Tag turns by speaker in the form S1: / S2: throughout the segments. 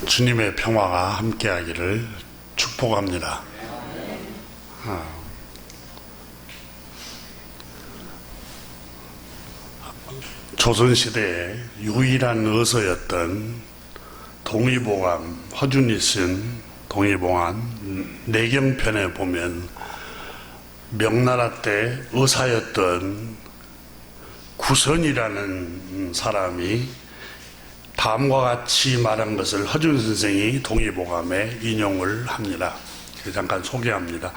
S1: 주님의 평화가 함께하기를 축복합니다. 조선시대의 유일한 의서였던 동의보감, 허준이 쓴 동의보감 내경편에 보면 명나라 때 의사였던 구선이라는 사람이 다음과 같이 말한 것을 허준 선생이 동의보감에 인용을 합니다. 잠깐 소개합니다.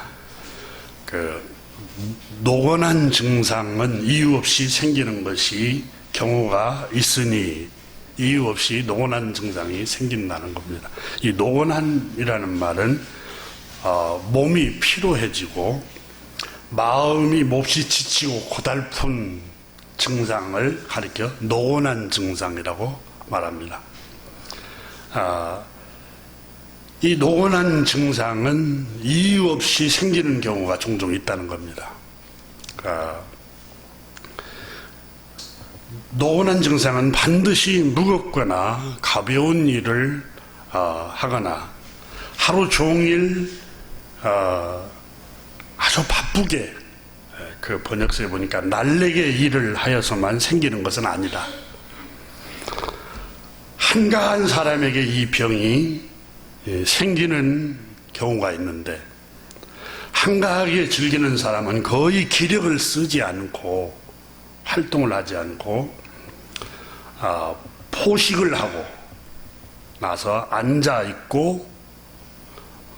S1: 노곤한 증상은 이유 없이 생기는 것이 경우가 있으니 이유 없이 노곤한 증상이 생긴다는 겁니다. 이 노곤한이라는 말은 몸이 피로해지고 마음이 몹시 지치고 고달픈 증상을 가리켜 노곤한 증상이라고 말합니다. 이 노곤한 증상은 이유 없이 생기는 경우가 종종 있다는 겁니다. 노곤한 증상은 반드시 무겁거나 가벼운 일을 하거나 하루 종일 아주 바쁘게, 그 번역서에 보니까 날래게 일을 하여서만 생기는 것은 아니다. 한가한 사람에게 이 병이 생기는 경우가 있는데, 한가하게 즐기는 사람은 거의 기력을 쓰지 않고 활동을 하지 않고 포식을 하고 나서 앉아 있고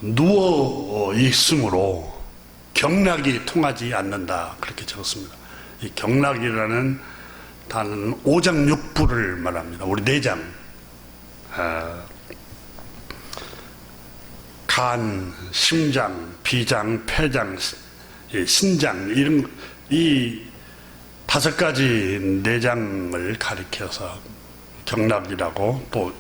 S1: 누워 있으므로 경락이 통하지 않는다, 그렇게 적었습니다. 이 경락이라는 단어는 오장육부를 말합니다. 우리 내장, 간, 심장, 비장, 폐장, 신장, 이런 이 5가지 내장을 가리켜서 경락이라고 또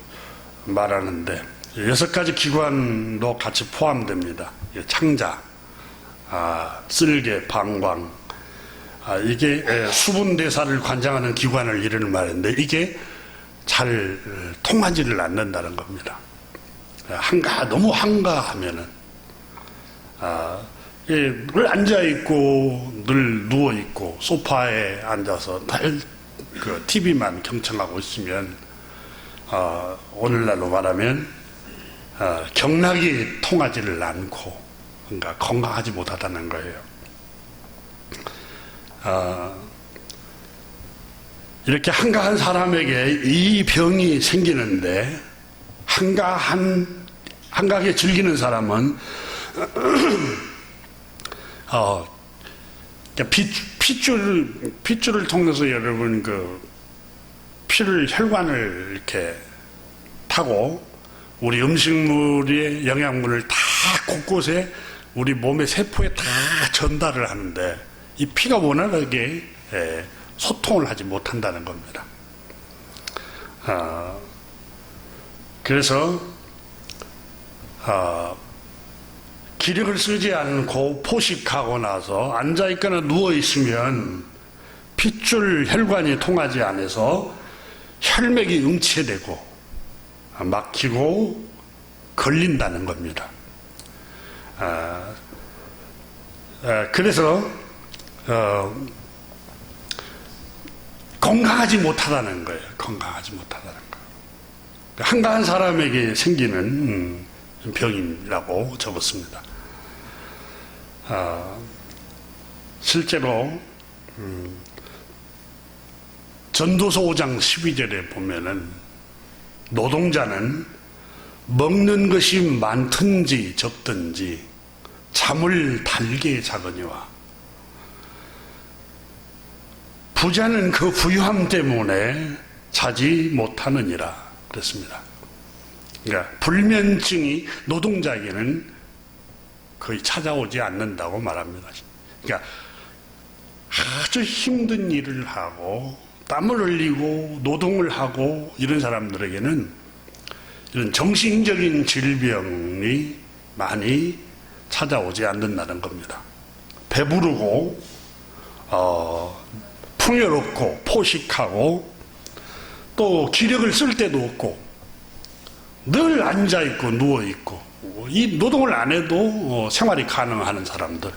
S1: 말하는데, 6가지 기관도 같이 포함됩니다. 창자, 쓸개, 방광, 이게 수분 대사를 관장하는 기관을 이르는 말인데, 이게 잘 통하지를 않는다는 겁니다. 너무 한가하면은, 늘 앉아있고, 늘 누워있고, 소파에 앉아서 늘 TV만 경청하고 있으면, 오늘날로 말하면, 경락이 통하지를 않고, 그러니까 건강하지 못하다는 거예요. 이렇게 한가한 사람에게 이 병이 생기는데, 한가하게 즐기는 사람은 핏줄을 통해서 여러분 혈관을 이렇게 타고 우리 음식물의 영양분을 다 곳곳에 우리 몸의 세포에 다 전달을 하는데, 이 피가 원활하게 소통을 하지 못한다는 겁니다. 그래서 기력을 쓰지 않고 포식하고 나서 앉아있거나 누워있으면 핏줄 혈관이 통하지 않아서 혈맥이 응체되고 막히고 걸린다는 겁니다. 그래서 건강하지 못하다는 거예요. 건강하지 못하다는 거예요. 한가한 사람에게 생기는 병이라고 적었습니다. 실제로 전도서 5장 12절에 보면은 노동자는 먹는 것이 많든지 적든지 잠을 달게 자거니와 부자는 그 부유함 때문에 자지 못하느니라 그랬습니다. 그러니까 불면증이 노동자에게는 거의 찾아오지 않는다고 말합니다. 그러니까 아주 힘든 일을 하고 땀을 흘리고 노동을 하고 이런 사람들에게는 이런 정신적인 질병이 많이 찾아오지 않는다는 겁니다. 배부르고 풍요롭고 포식하고 또 기력을 쓸 때도 없고 늘 앉아있고 누워있고 이 노동을 안 해도 생활이 가능한 사람들,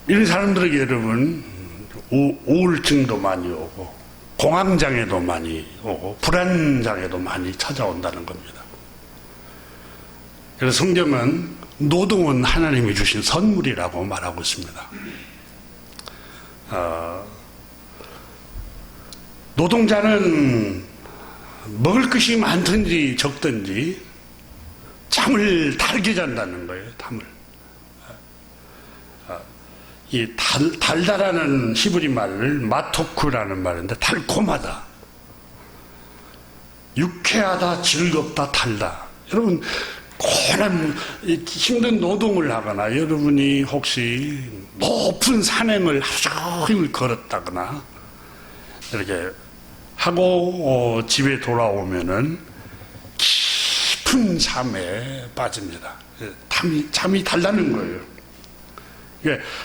S1: 이런 사람들에게 여러분 우울증도 많이 오고 공황장애도 많이 오고 불안장애도 많이 찾아온다는 겁니다. 그래서 성경은 노동은 하나님이 주신 선물이라고 말하고 있습니다. 노동자는 먹을 것이 많든지 적든지 잠을 달게 잔다는 거예요. 잠을. 이 달달하는 히브리 말을 마토크라는 말인데 달콤하다, 유쾌하다, 즐겁다, 달다. 여러분 고난 힘든 노동을 하거나 여러분이 혹시 높은 산행을 하루 종일 걸었다거나 이렇게 하고 집에 돌아오면은 깊은 잠에 빠집니다. 잠이 달라는 거예요.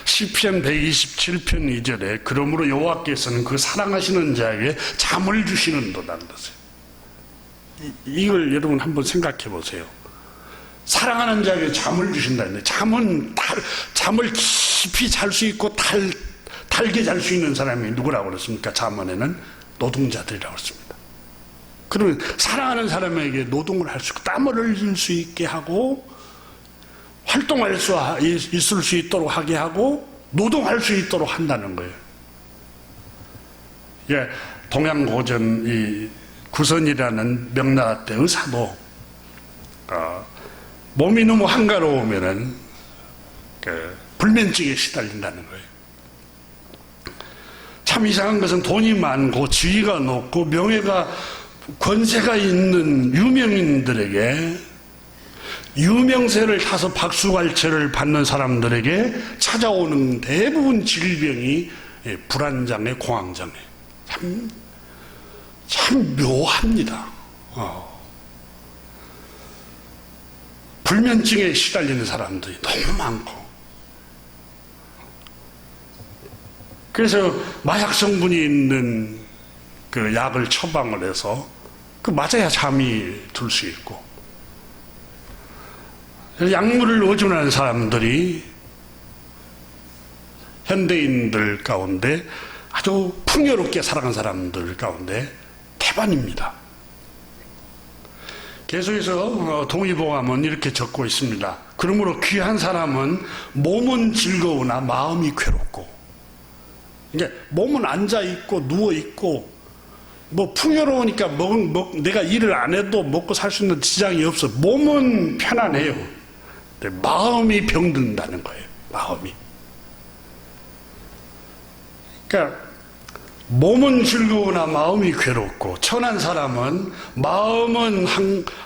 S1: 시편 127편 2절에 그러므로 여호와께서는 그 사랑하시는 자에게 잠을 주시는도라는 것이에요. 이걸 여러분 한번 생각해 보세요. 사랑하는 자에게 잠을 주신다는데 잠을 깊이 잘 수 있고 달게 잘 수 있는 사람이 누구라고 그랬습니까? 잠언에는 노동자들이라고 했습니다. 그러면 사랑하는 사람에게 노동을 할 수 있고 땀을 흘릴 수 있게 하고 활동할 수 있을 수 있도록 하게 하고 노동할 수 있도록 한다는 거예요. 동양고전 이 구선이라는 명나라 때 의사도 몸이 너무 한가로우면은 불면증에 시달린다는 거예요. 참 이상한 것은 돈이 많고 지위가 높고 명예가 권세가 있는 유명인들에게 유명세를 타서 박수갈채를 받는 사람들에게 찾아오는 대부분 질병이 불안장애, 공황장애. 참 묘합니다. 불면증에 시달리는 사람들이 너무 많고, 그래서 마약 성분이 있는 그 약을 처방을 해서 그 맞아야 잠이 들 수 있고, 약물을 의존하는 사람들이 현대인들 가운데 아주 풍요롭게 살아간 사람들 가운데 태반입니다. 계속해서 동의보감은 이렇게 적고 있습니다. 그러므로 귀한 사람은 몸은 즐거우나 마음이 괴롭고, 그러니까 몸은 앉아있고 누워있고 뭐 풍요로우니까 내가 일을 안 해도 먹고 살 수 있는 지장이 없어. 몸은 편안해요. 근데 마음이 병든다는 거예요. 마음이. 그러니까 몸은 즐거우나 마음이 괴롭고, 천한 사람은 마음은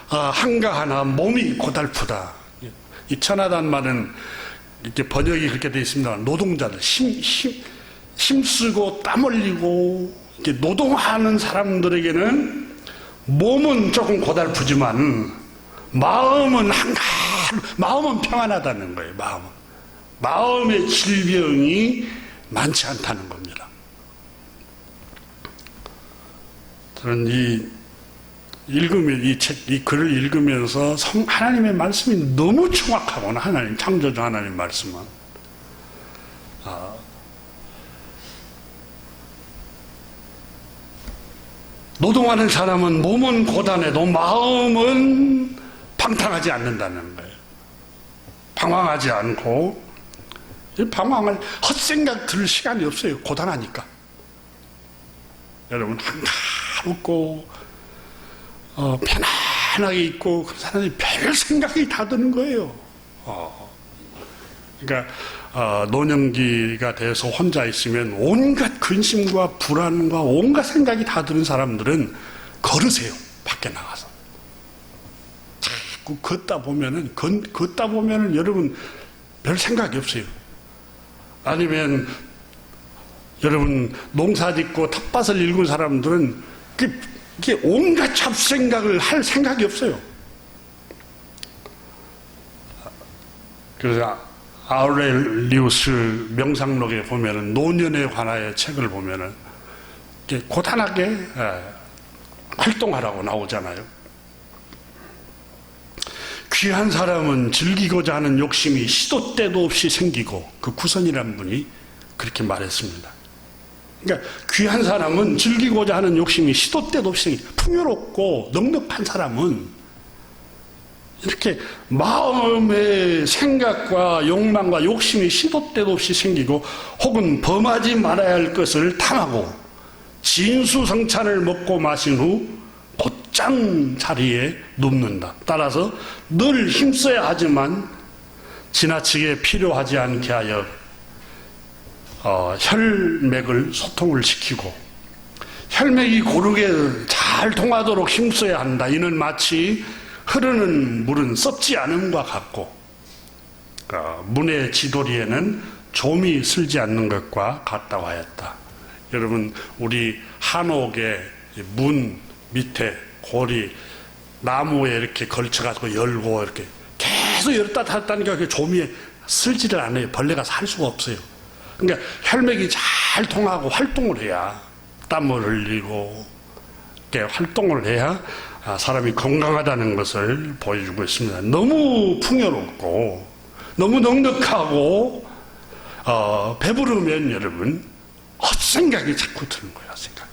S1: 한가하나 몸이 고달프다. 이 천하단 말은 이렇게 번역이 그렇게 되어 있습니다. 노동자들, 힘쓰고 땀 흘리고 이렇게 노동하는 사람들에게는 몸은 조금 고달프지만 마음은 마음은 평안하다는 거예요. 마음의 질병이 많지 않다는 겁니다. 저는 이 글을 읽으면서 하나님의 말씀이 너무 정확하구나. 하나님, 창조주 하나님 말씀은. 노동하는 사람은 몸은 고단해도 마음은 방탕하지 않는다는 거예요. 방황하지 않고, 방황을 헛생각 들 시간이 없어요. 고단하니까. 여러분, 한가롭고 편안하게 있고 그 사람이 별 생각이 다 드는 거예요. 그러니까 노년기가 돼서 혼자 있으면 온갖 근심과 불안과 온갖 생각이 다 드는 사람들은 걸으세요. 밖에 나가서 자꾸 걷다 보면은 여러분 별 생각이 없어요. 아니면 여러분 농사짓고 텃밭을 일군 사람들은 이게 온갖 잡생각을 할 생각이 없어요. 그래서 아우렐리우스 명상록에 보면은 노년에 관하여 책을 보면은 이렇게 고단하게 활동하라고 나오잖아요. 귀한 사람은 즐기고자 하는 욕심이 시도 때도 없이 생기고, 그 구선이라는 분이 그렇게 말했습니다. 그러니까 귀한 사람은 즐기고자 하는 욕심이 시도 때도 없이 생기고, 풍요롭고 넉넉한 사람은 이렇게 마음의 생각과 욕망과 욕심이 시도 때도 없이 생기고, 혹은 범하지 말아야 할 것을 탐하고 진수성찬을 먹고 마신 후 곧장 자리에 눕는다. 따라서 늘 힘써야 하지만 지나치게 필요하지 않게 하여 혈맥을 소통을 시키고, 혈맥이 고르게 잘 통하도록 힘써야 한다. 이는 마치 흐르는 물은 썩지 않음과 같고, 문의 지도리에는 좀이 슬지 않는 것과 같다고 하였다. 여러분, 우리 한옥의 문 밑에 고리 나무에 이렇게 걸쳐가지고 열고 이렇게 계속 열었다 닫았다니까 그 좀이 슬지를 않아요. 벌레가 살 수가 없어요. 그러니까 혈맥이 잘 통하고 활동을 해야, 땀을 흘리고 이렇게 활동을 해야 사람이 건강하다는 것을 보여주고 있습니다. 너무 풍요롭고 너무 넉넉하고 배부르면 여러분 헛생각이 자꾸 드는 거예요. 헛생각.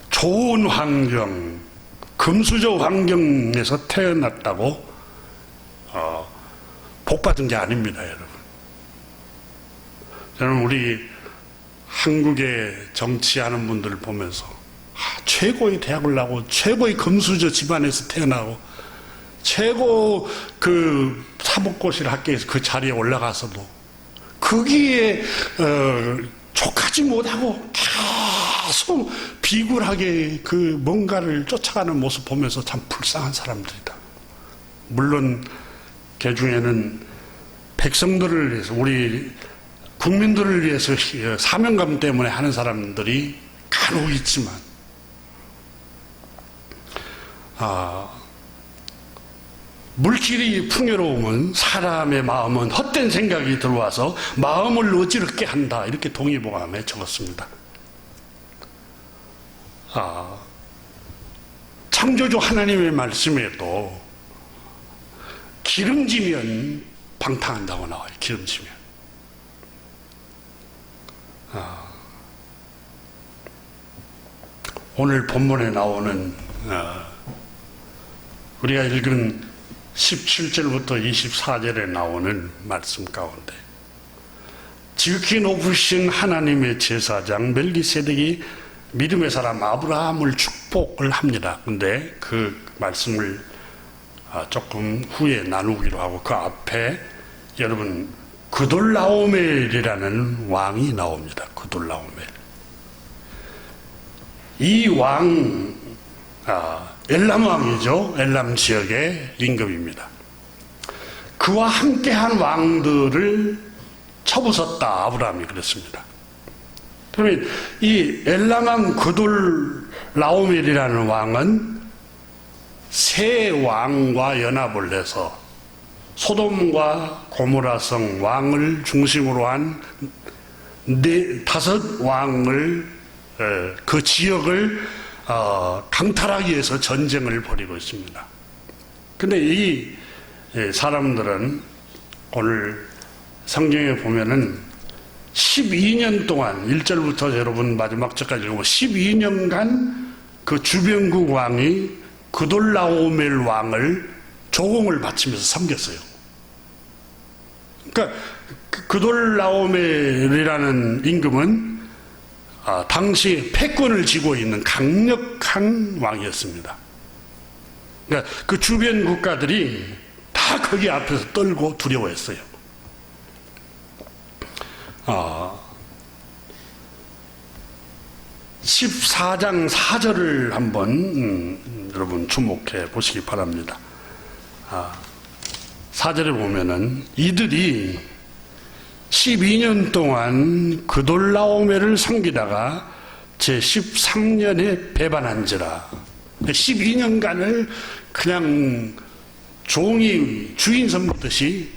S1: 좋은 환경, 금수저 환경에서 태어났다고 복받은 게 아닙니다, 여러분. 저는 우리 한국의 정치하는 분들을 보면서 최고의 대학을 나오고 최고의 금수저 집안에서 태어나고 최고 그 사법고시 학교에서 그 자리에 올라가서도 거기에 족하지 못하고 계속 비굴하게 그 뭔가를 쫓아가는 모습 보면서 참 불쌍한 사람들이다. 물론 그 중에는 백성들을 위해서, 우리 국민들을 위해서 사명감 때문에 하는 사람들이 간혹 있지만, 물질이 풍요로우면 사람의 마음은 헛된 생각이 들어와서 마음을 어지럽게 한다. 이렇게 동의보감에 적었습니다. 창조주 하나님의 말씀에도 기름지면 방탕한다고 나와요. 기름지면. 오늘 본문에 나오는 우리가 읽은 17절부터 24절에 나오는 말씀 가운데 지극히 높으신 하나님의 제사장 멜기세덱이 믿음의 사람 아브라함을 축복을 합니다. 근데 그 말씀을 조금 후에 나누기로 하고, 그 앞에 여러분 그돌라오멜이라는 왕이 나옵니다. 그돌라오멜. 이 왕, 엘람 왕이죠. 엘람 지역의 임금입니다. 그와 함께한 왕들을 쳐부쉈다. 아브라함이 그랬습니다. 그러면 이 엘람 왕 그돌라오멜이라는 왕은 세 왕과 연합을 해서 소돔과 고모라성 왕을 중심으로 한 다섯 왕을, 그 지역을 강탈하기 위해서 전쟁을 벌이고 있습니다. 근데 이 사람들은 오늘 성경에 보면은 12년 동안 1절부터 여러분 마지막 절까지 읽으면 12년간 그 주변국 왕이 그돌라오멜 왕을 조공을 바치면서 섬겼어요. 그러니까 그돌라오멜이라는 임금은 당시 패권을 쥐고 있는 강력한 왕이었습니다. 그러니까 그 주변 국가들이 다 거기 앞에서 떨고 두려워했어요. 14장 4절을 한번 여러분 주목해 보시기 바랍니다. 4절에 보면은 이들이 12년 동안 그돌라오멜을 섬기다가 제13년에 배반한지라. 12년간을 그냥 종이 주인 섬기듯이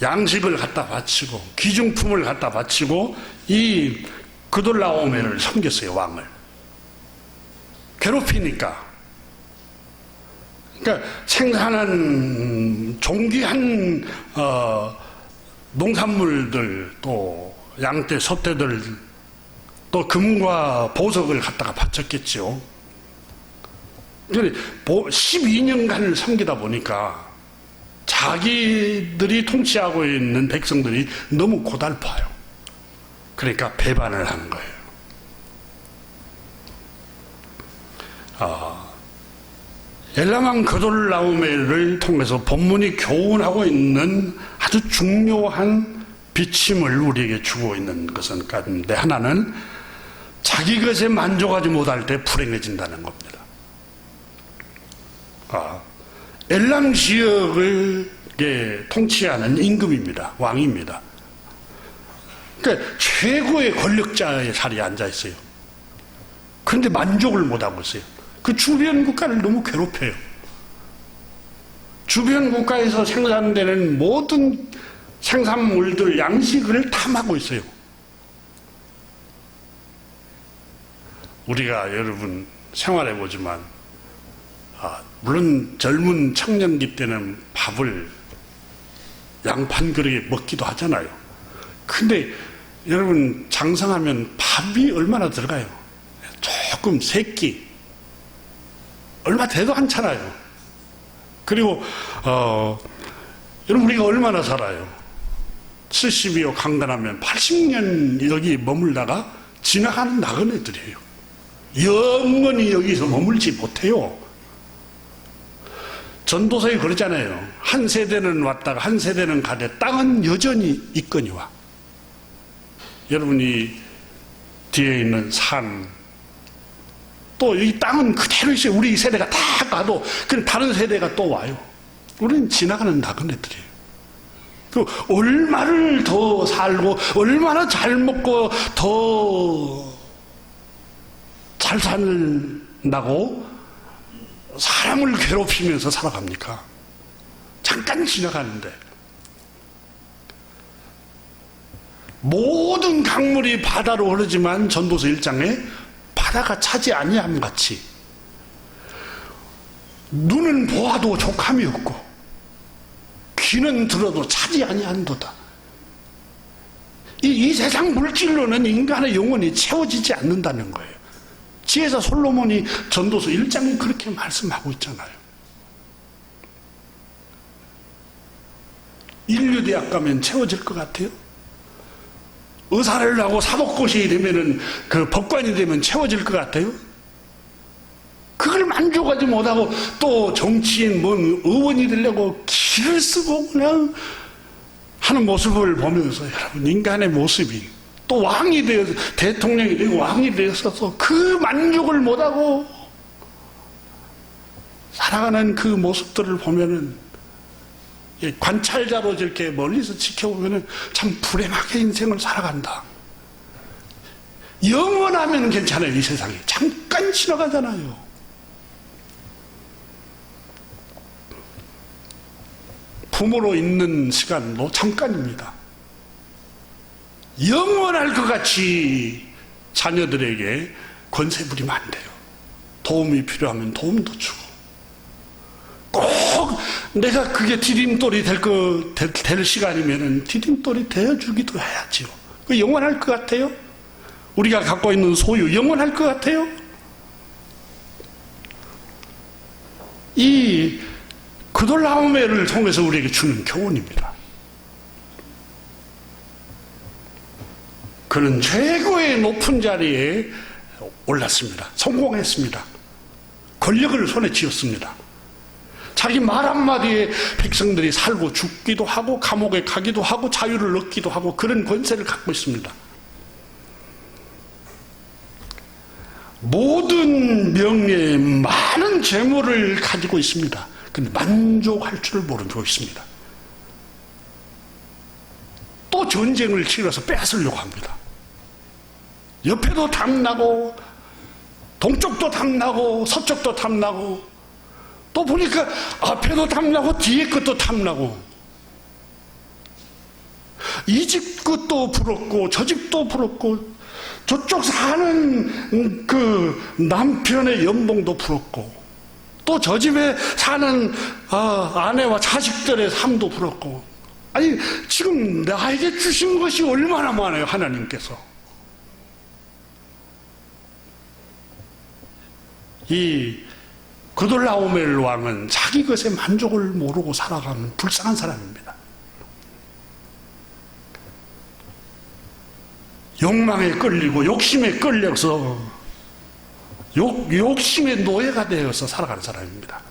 S1: 양식을 갖다 바치고 귀중품을 갖다 바치고 이 그돌라오메를 섬겼어요. 왕을 괴롭히니까. 그러니까 생산한 존귀한 농산물들, 또 양떼 소떼들, 또 금과 보석을 갖다가 바쳤겠죠. 12년간을 섬기다 보니까 자기들이 통치하고 있는 백성들이 너무 고달파요. 그러니까 배반을 하는 거예요. 엘라만 그돌라오메를 통해서 본문이 교훈하고 있는 아주 중요한 비침을 우리에게 주고 있는 것은 가운데 하나는 자기 것에 만족하지 못할 때 불행해진다는 겁니다. 엘람 지역을 통치하는 임금입니다. 왕입니다. 그러니까 최고의 권력자의 자리에 앉아 있어요. 그런데 만족을 못하고 있어요. 그 주변 국가를 너무 괴롭혀요. 주변 국가에서 생산되는 모든 생산물들, 양식을 탐하고 있어요. 우리가 여러분 생활해 보지만, 물론 젊은 청년기 때는 밥을 양판 그릇에 먹기도 하잖아요. 근데 여러분 장성하면 밥이 얼마나 들어가요? 조금 세 끼. 얼마 돼도 않잖아요. 그리고 여러분 우리가 얼마나 살아요? 70이요 강간하면 80년 여기 머물다가 지나가는 나그네들이에요. 영원히 여기서 머물지 못해요. 전도서에 그러잖아요. 한 세대는 왔다가 한 세대는 가되 땅은 여전히 있거니와. 여러분이 뒤에 있는 산, 또 이 땅은 그대로 있어요. 우리 세대가 다 가도 그럼 다른 세대가 또 와요. 우리는 지나가는 나그네들이에요. 그 얼마를 더 살고 얼마나 잘 먹고 더 잘 산다고 사람을 괴롭히면서 살아갑니까? 잠깐 지나가는데. 모든 강물이 바다로 흐르지만 전도서 1장에 바다가 차지 아니함 같이 눈은 보아도 족함이 없고 귀는 들어도 차지 아니한도다. 이 세상 물질로는 인간의 영혼이 채워지지 않는다는 거예요. 지혜자 솔로몬이 전도서 1장에 그렇게 말씀하고 있잖아요. 인류대학 가면 채워질 것 같아요? 의사를 하고 사법고시 되면은 그 법관이 되면 채워질 것 같아요? 그걸 만족하지 못하고 또 정치인 의원이 되려고 기를 쓰고 그냥 하는 모습을 보면서 여러분 인간의 모습이 또 왕이 되어서 대통령이 되고 왕이 되어서 그 만족을 못하고 살아가는 그 모습들을 보면은 관찰자로 이렇게 멀리서 지켜보면은 참 불행하게 인생을 살아간다. 영원하면 괜찮아요. 이 세상에 잠깐 지나가잖아요. 부모로 있는 시간도 잠깐입니다. 영원할 것 같이 자녀들에게 권세 부리면 안 돼요. 도움이 필요하면 도움도 주고, 꼭 내가 그게 디딤돌이 될 시간이면은 디딤돌이 되어주기도 해야지요. 그 영원할 것 같아요? 우리가 갖고 있는 소유 영원할 것 같아요? 이 그돌라오메를 통해서 우리에게 주는 교훈입니다. 그는 최고의 높은 자리에 올랐습니다. 성공했습니다. 권력을 손에 쥐었습니다. 자기 말 한마디에 백성들이 살고 죽기도 하고 감옥에 가기도 하고 자유를 얻기도 하고 그런 권세를 갖고 있습니다. 모든 명예에 많은 재물을 가지고 있습니다. 근데 만족할 줄 모르고 있습니다. 또 전쟁을 치러서 뺏으려고 합니다. 옆에도 탐나고 동쪽도 탐나고 서쪽도 탐나고 또 보니까 앞에도 탐나고 뒤에 것도 탐나고 이 집 것도 부럽고 저 집도 부럽고 저쪽 사는 그 남편의 연봉도 부럽고 또 저 집에 사는 아내와 자식들의 삶도 부럽고, 아니 지금 나에게 주신 것이 얼마나 많아요. 하나님께서 이 그돌라오멜 왕은 자기 것에 만족을 모르고 살아가는 불쌍한 사람입니다. 욕망에 끌리고 욕심에 끌려서 욕심의 노예가 되어서 살아가는 사람입니다.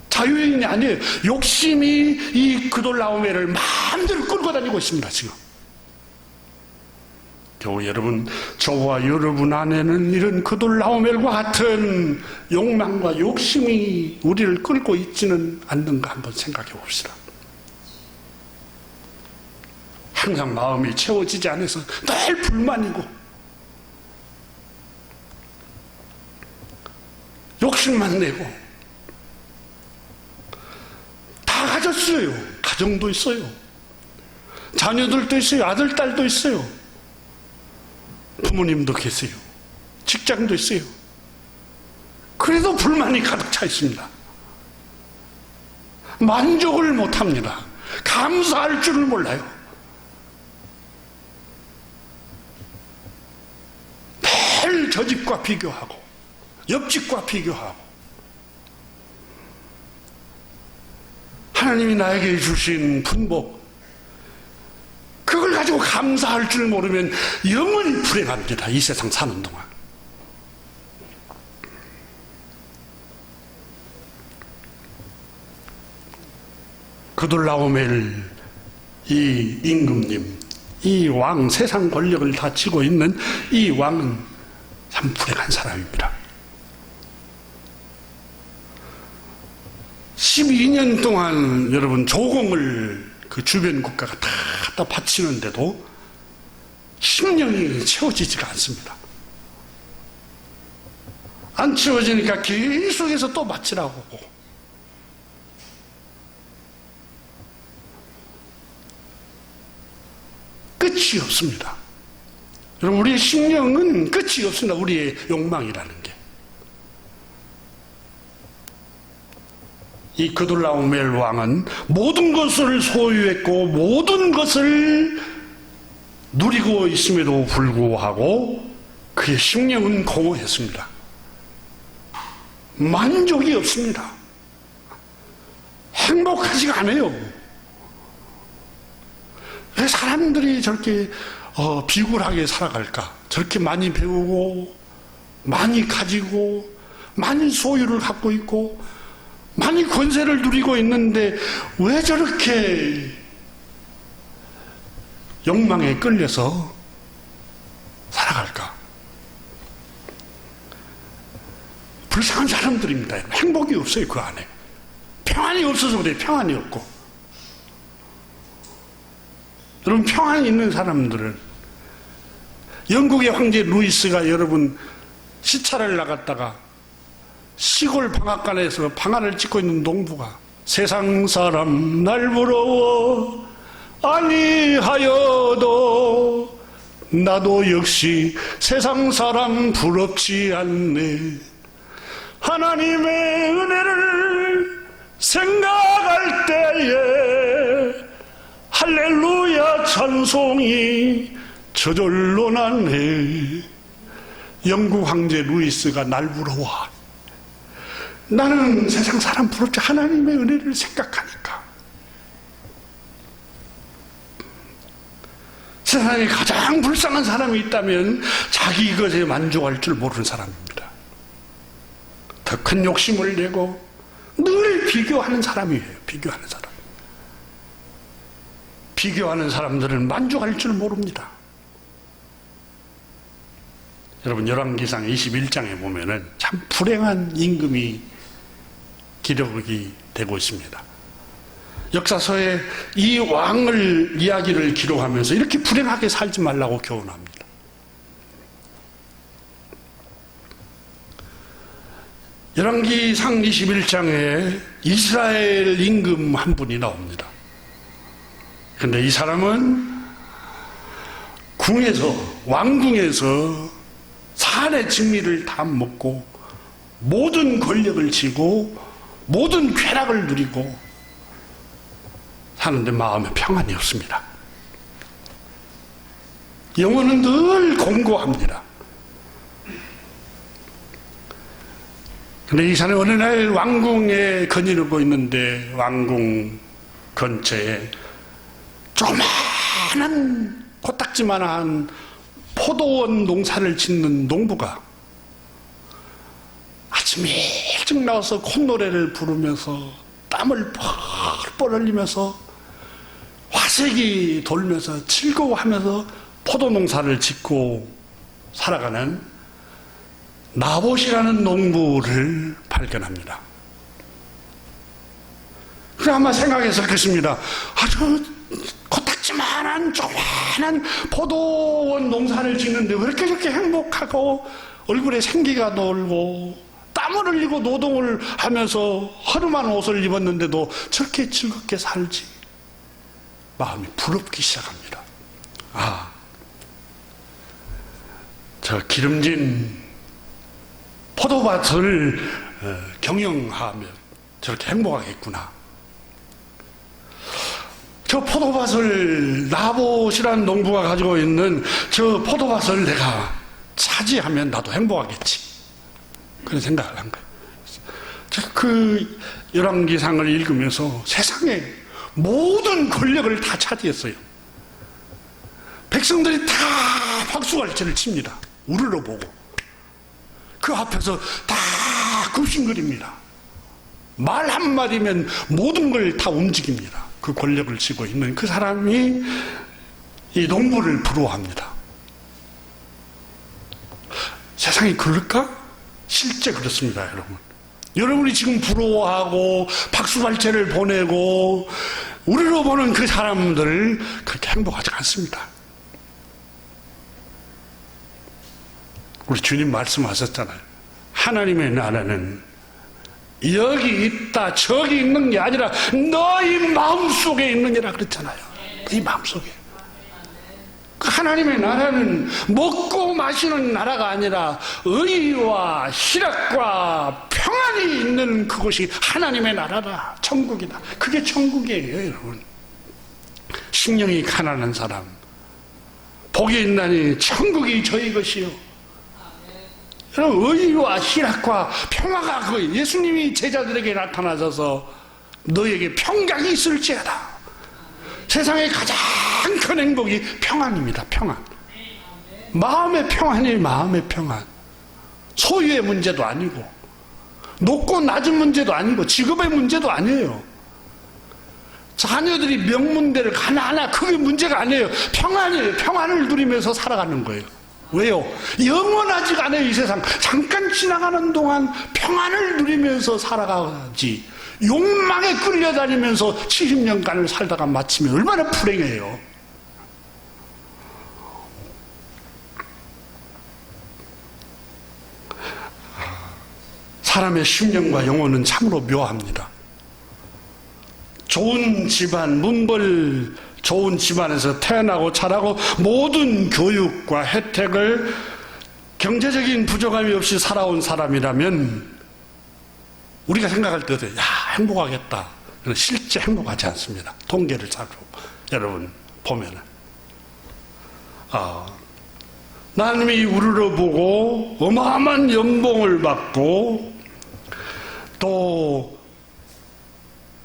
S1: 자유인이 아니에요. 욕심이 이 그돌라오멜을 마음대로 끌고 다니고 있습니다. 지금 겨우 여러분, 저와 여러분 안에는 이런 그돌라오멜과 같은 욕망과 욕심이 우리를 끌고 있지는 않는가 한번 생각해 봅시다. 항상 마음이 채워지지 않아서 늘 불만이고 욕심만 내고, 다 가졌어요. 가정도 있어요. 자녀들도 있어요. 아들, 딸도 있어요. 부모님도 계세요. 직장도 있어요. 그래도 불만이 가득 차 있습니다. 만족을 못합니다. 감사할 줄을 몰라요. 매일 저 집과 비교하고 옆집과 비교하고, 하나님이 나에게 주신 분복, 그걸 가지고 감사할 줄 모르면 영원히 불행합니다. 이 세상 사는 동안. 그돌라오멜 이 임금님, 이 왕, 세상 권력을 다 쥐고 있는 이 왕은 참 불행한 사람입니다. 12년 동안 여러분 조공을 그 주변 국가가 다 바치는데도 심령이 채워지지가 않습니다. 안 채워지니까 계속해서 또 바치라고 하고, 끝이 없습니다. 여러분, 우리의 심령은 끝이 없습니다. 우리의 욕망이라는 게. 이 그돌라오멜 왕은 모든 것을 소유했고 모든 것을 누리고 있음에도 불구하고 그의 심령은 공허했습니다. 만족이 없습니다. 행복하지가 않아요. 왜 사람들이 저렇게 비굴하게 살아갈까? 저렇게 많이 배우고 많이 가지고 많은 소유를 갖고 있고 많이 권세를 누리고 있는데 왜 저렇게 욕망에 끌려서 살아갈까? 불쌍한 사람들입니다. 행복이 없어요. 그 안에 평안이 없어서 그래요. 평안이 없고. 여러분, 평안이 있는 사람들은, 영국의 황제 루이스가 여러분 시차를 나갔다가 시골 방앗간에서 방안을 찍고 있는 농부가 세상 사람 날 부러워 아니하여도 나도 역시 세상 사람 부럽지 않네. 하나님의 은혜를 생각할 때에 할렐루야 찬송이 저절로 나네. 영국 황제 루이스가 날 부러워. 나는 세상 사람 부럽지, 하나님의 은혜를 생각하니까. 세상에 가장 불쌍한 사람이 있다면 자기 것에 만족할 줄 모르는 사람입니다. 더 큰 욕심을 내고 늘 비교하는 사람이에요. 비교하는 사람. 비교하는 사람들은 만족할 줄 모릅니다. 여러분, 열왕기상 21장에 보면은 참 불행한 임금이 기록이 되고 있습니다. 역사서에 이 왕을 이야기를 기록하면서 이렇게 불행하게 살지 말라고 교훈합니다. 열왕기상 21장에 이스라엘 임금 한 분이 나옵니다. 근데 이 사람은 왕궁에서 산의 진미를 다 먹고 모든 권력을 쥐고 모든 쾌락을 누리고 사는데 마음에 평안이 없습니다. 영혼은 늘 공고합니다. 근데 이 사람이 어느 날 왕궁에 거니르고 있는데 왕궁 근처에 조그마한 코딱지만한 포도원 농사를 짓는 농부가 아침 일찍 나와서 콧노래를 부르면서 땀을 펄펄 흘리면서 화색이 돌면서 즐거워하면서 포도 농사를 짓고 살아가는 나봇이라는 농부를 발견합니다. 그래 아마 생각했을 것입니다. 아주 코딱지만한 조그만한 포도원 농사를 짓는데 왜 이렇게 저렇게 행복하고 얼굴에 생기가 돌고 땀을 흘리고 노동을 하면서 허름한 옷을 입었는데도 저렇게 즐겁게 살지. 마음이 부럽기 시작합니다. 저 기름진 포도밭을 경영하며 저렇게 행복하겠구나. 저 포도밭을 나봇이라는 농부가 가지고 있는 저 포도밭을 내가 차지하면 나도 행복하겠지. 그런 생각을 한 거예요. 그 열왕기상을 읽으면서 세상에 모든 권력을 다 차지했어요. 백성들이 다 박수갈채를 칩니다. 우르르 보고 그 앞에서 다 급신거립니다. 말 한마디면 모든 걸 다 움직입니다. 그 권력을 쥐고 있는 그 사람이 이 농부를 부러워합니다. 세상이 그럴까? 실제 그렇습니다, 여러분. 여러분이 지금 부러워하고 박수발채를 보내고 우리로 보는 그 사람들을 그렇게 행복하지 않습니다. 우리 주님 말씀하셨잖아요. 하나님의 나라는 여기 있다 저기 있는 게 아니라 너희 마음속에 있느니라 그랬잖아요. 네 마음속에. 그 하나님의 나라는 먹고 마시는 나라가 아니라 의와 희락과 평안이 있는 그곳이 하나님의 나라다. 천국이다. 그게 천국이에요, 여러분. 심령이 가난한 사람 복이 있나니 천국이 저희 것이요. 여러분, 의와 희락과 평화가 그 예수님이 제자들에게 나타나셔서 너에게 평강이 있을지어다. 세상의 가장 큰 행복이 평안입니다. 평안. 마음의 평안이 마음의 평안. 소유의 문제도 아니고 높고 낮은 문제도 아니고 직업의 문제도 아니에요. 자녀들이 명문대를 가나 그게 문제가 아니에요. 평안이에요. 평안을 누리면서 살아가는 거예요. 왜요? 영원하지가 않아요. 이 세상 잠깐 지나가는 동안 평안을 누리면서 살아가지 욕망에 끌려다니면서 70년간을 살다가 마치면 얼마나 불행해요. 사람의 심령과 영혼은 참으로 묘합니다. 좋은 집안, 문벌 좋은 집안에서 태어나고 자라고 모든 교육과 혜택을 경제적인 부족함이 없이 살아온 사람이라면 우리가 생각할 때도 행복하겠다. 실제 행복하지 않습니다. 통계를 여러분 보면은 하나님이 우르르 보고 어마어마한 연봉을 받고 또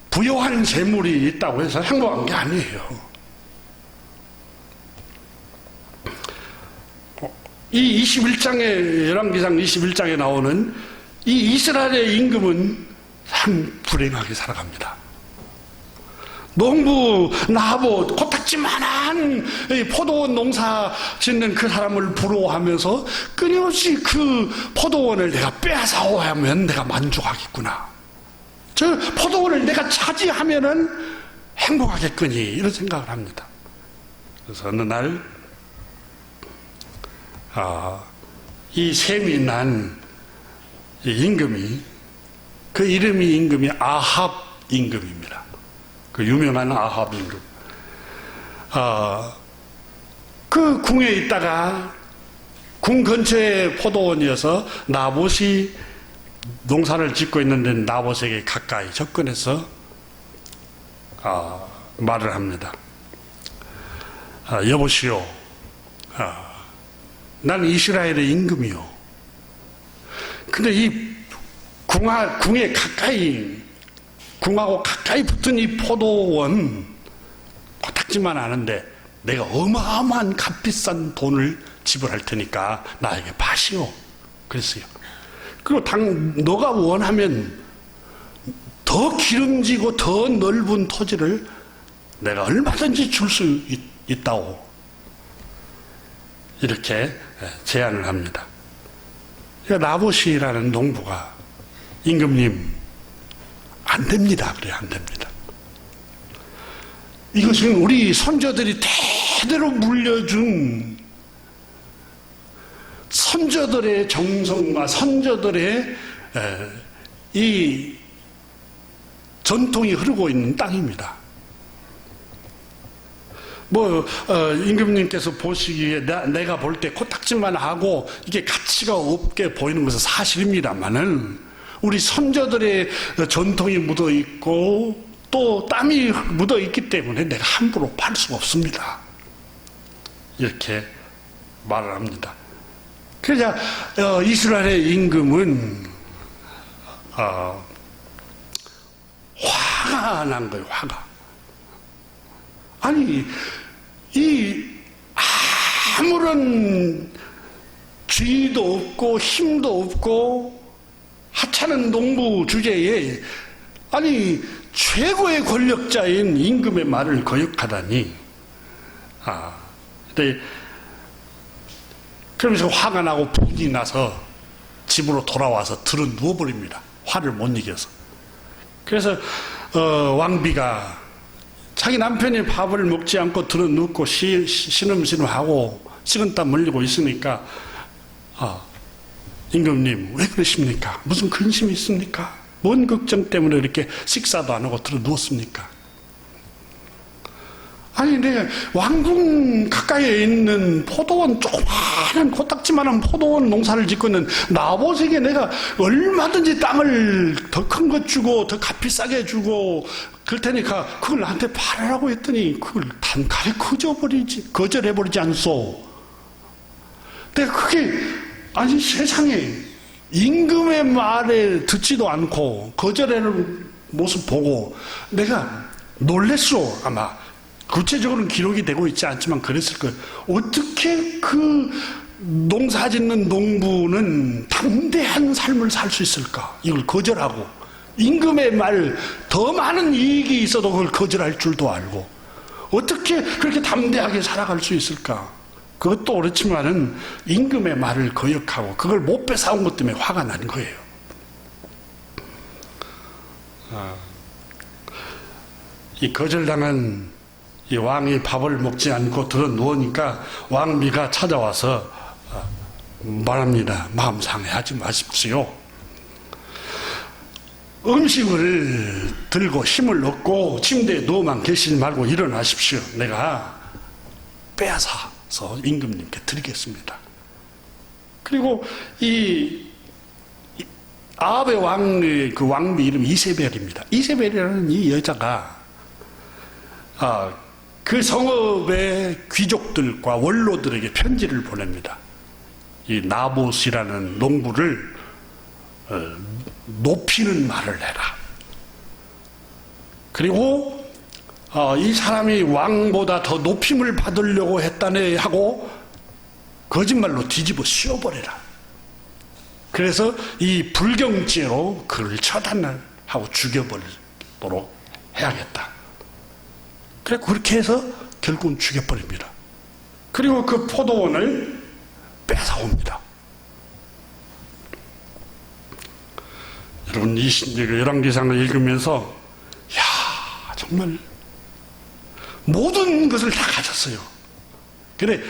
S1: 부요한 재물이 있다고 해서 행복한 게 아니에요. 이 21장에 열왕기상 21장에 나오는 이 이스라엘의 임금은 참 불행하게 살아갑니다. 농부 나봇 코딱지만한 포도원 농사 짓는 그 사람을 부러워하면서 끊임없이 그 포도원을 내가 빼앗아오면 내가 만족하겠구나. 저 포도원을 내가 차지하면은 행복하겠거니 이런 생각을 합니다. 그래서 어느 날 이 셈이 난 임금이 그 이름이 임금이 아합 임금입니다. 그 유명한 아합 임금. 그 궁에 있다가 궁 근처에 포도원이어서 나봇이 농사를 짓고 있는데 나봇에게 가까이 접근해서 말을 합니다. 여보시오, 난 이스라엘의 임금이요. 근데 이 궁에 가까이, 궁하고 가까이 붙은 이 포도원, 코딱지만 아는데 내가 어마어마한 값비싼 돈을 지불할 테니까 나에게 파시오. 그랬어요. 그리고 너가 원하면 더 기름지고 더 넓은 토지를 내가 얼마든지 줄 수 있다고 이렇게 제안을 합니다. 나봇이라는 농부가 임금님 안 됩니다. 그래, 안 됩니다. 이것은 우리 선조들이 대대로 물려준 선조들의 정성과 선조들의 이 전통이 흐르고 있는 땅입니다. 임금님께서 보시기에 내가 볼 때 코딱지만 하고 이게 가치가 없게 보이는 것은 사실입니다만은 우리 선조들의 전통이 묻어 있고 또 땀이 묻어 있기 때문에 내가 함부로 팔 수가 없습니다. 이렇게 말을 합니다. 그러자 이스라엘의 임금은 화가 난 거예요. 화가. 아니 이 아무런 지위도 없고 힘도 없고 하찮은 농부 주제에 아니 최고의 권력자인 임금의 말을 거역하다니. 그러면서 화가 나고 분이 나서 집으로 돌아와서 들어 누워버립니다. 화를 못 이겨서. 그래서 왕비가 자기 남편이 밥을 먹지 않고 들어 눕고 신음신음하고 식은땀 흘리고 있으니까 임금님 왜 그러십니까? 무슨 근심이 있습니까? 뭔 걱정 때문에 이렇게 식사도 안 하고 들어 누웠습니까? 아니 내가 왕궁 가까이에 있는 포도원, 조그마한 코딱지만한 포도원 농사를 짓고 있는 나봇에게 내가 얼마든지 땅을 더 큰 것 주고 더 값비싸게 주고 그럴 테니까 그걸 나한테 팔으라고 했더니 그걸 단칼에 거절해버리지 않소. 내가 그게 아니 세상에 임금의 말에 듣지도 않고 거절하는 모습 보고 내가 놀랬소. 아마 구체적으로는 기록이 되고 있지 않지만 그랬을 거예요. 어떻게 그 농사 짓는 농부는 담대한 삶을 살 수 있을까? 이걸 거절하고 임금의 말 더 많은 이익이 있어도 그걸 거절할 줄도 알고 어떻게 그렇게 담대하게 살아갈 수 있을까? 그것도 그렇지만은 임금의 말을 거역하고 그걸 못 뺏어온 것 때문에 화가 난 거예요. 이 거절당한 이 왕이 밥을 먹지 않고 들어 누우니까 왕비가 찾아와서 말합니다. 마음 상해하지 마십시오. 음식을 들고 힘을 얻고 침대에 누워만 계시지 말고 일어나십시오. 내가 빼앗아서 임금님께 드리겠습니다. 그리고 이 아합의 왕의 그 왕비 이름이 이세벨입니다. 이세벨이라는 이 여자가 그 성읍의 귀족들과 원로들에게 편지를 보냅니다. 이 나봇이라는 농부를 높이는 말을 해라. 그리고 이 사람이 왕보다 더 높임을 받으려고 했다네 하고 거짓말로 뒤집어 씌워버려라. 그래서 이 불경죄로 그를 처단하고 죽여버리도록 해야겠다. 그래 그렇게 해서 결국은 죽여버립니다. 그리고 그 포도원을 뺏어옵니다. 여러분 이 열왕기상을 읽으면서 야 정말 모든 것을 다 가졌어요. 그래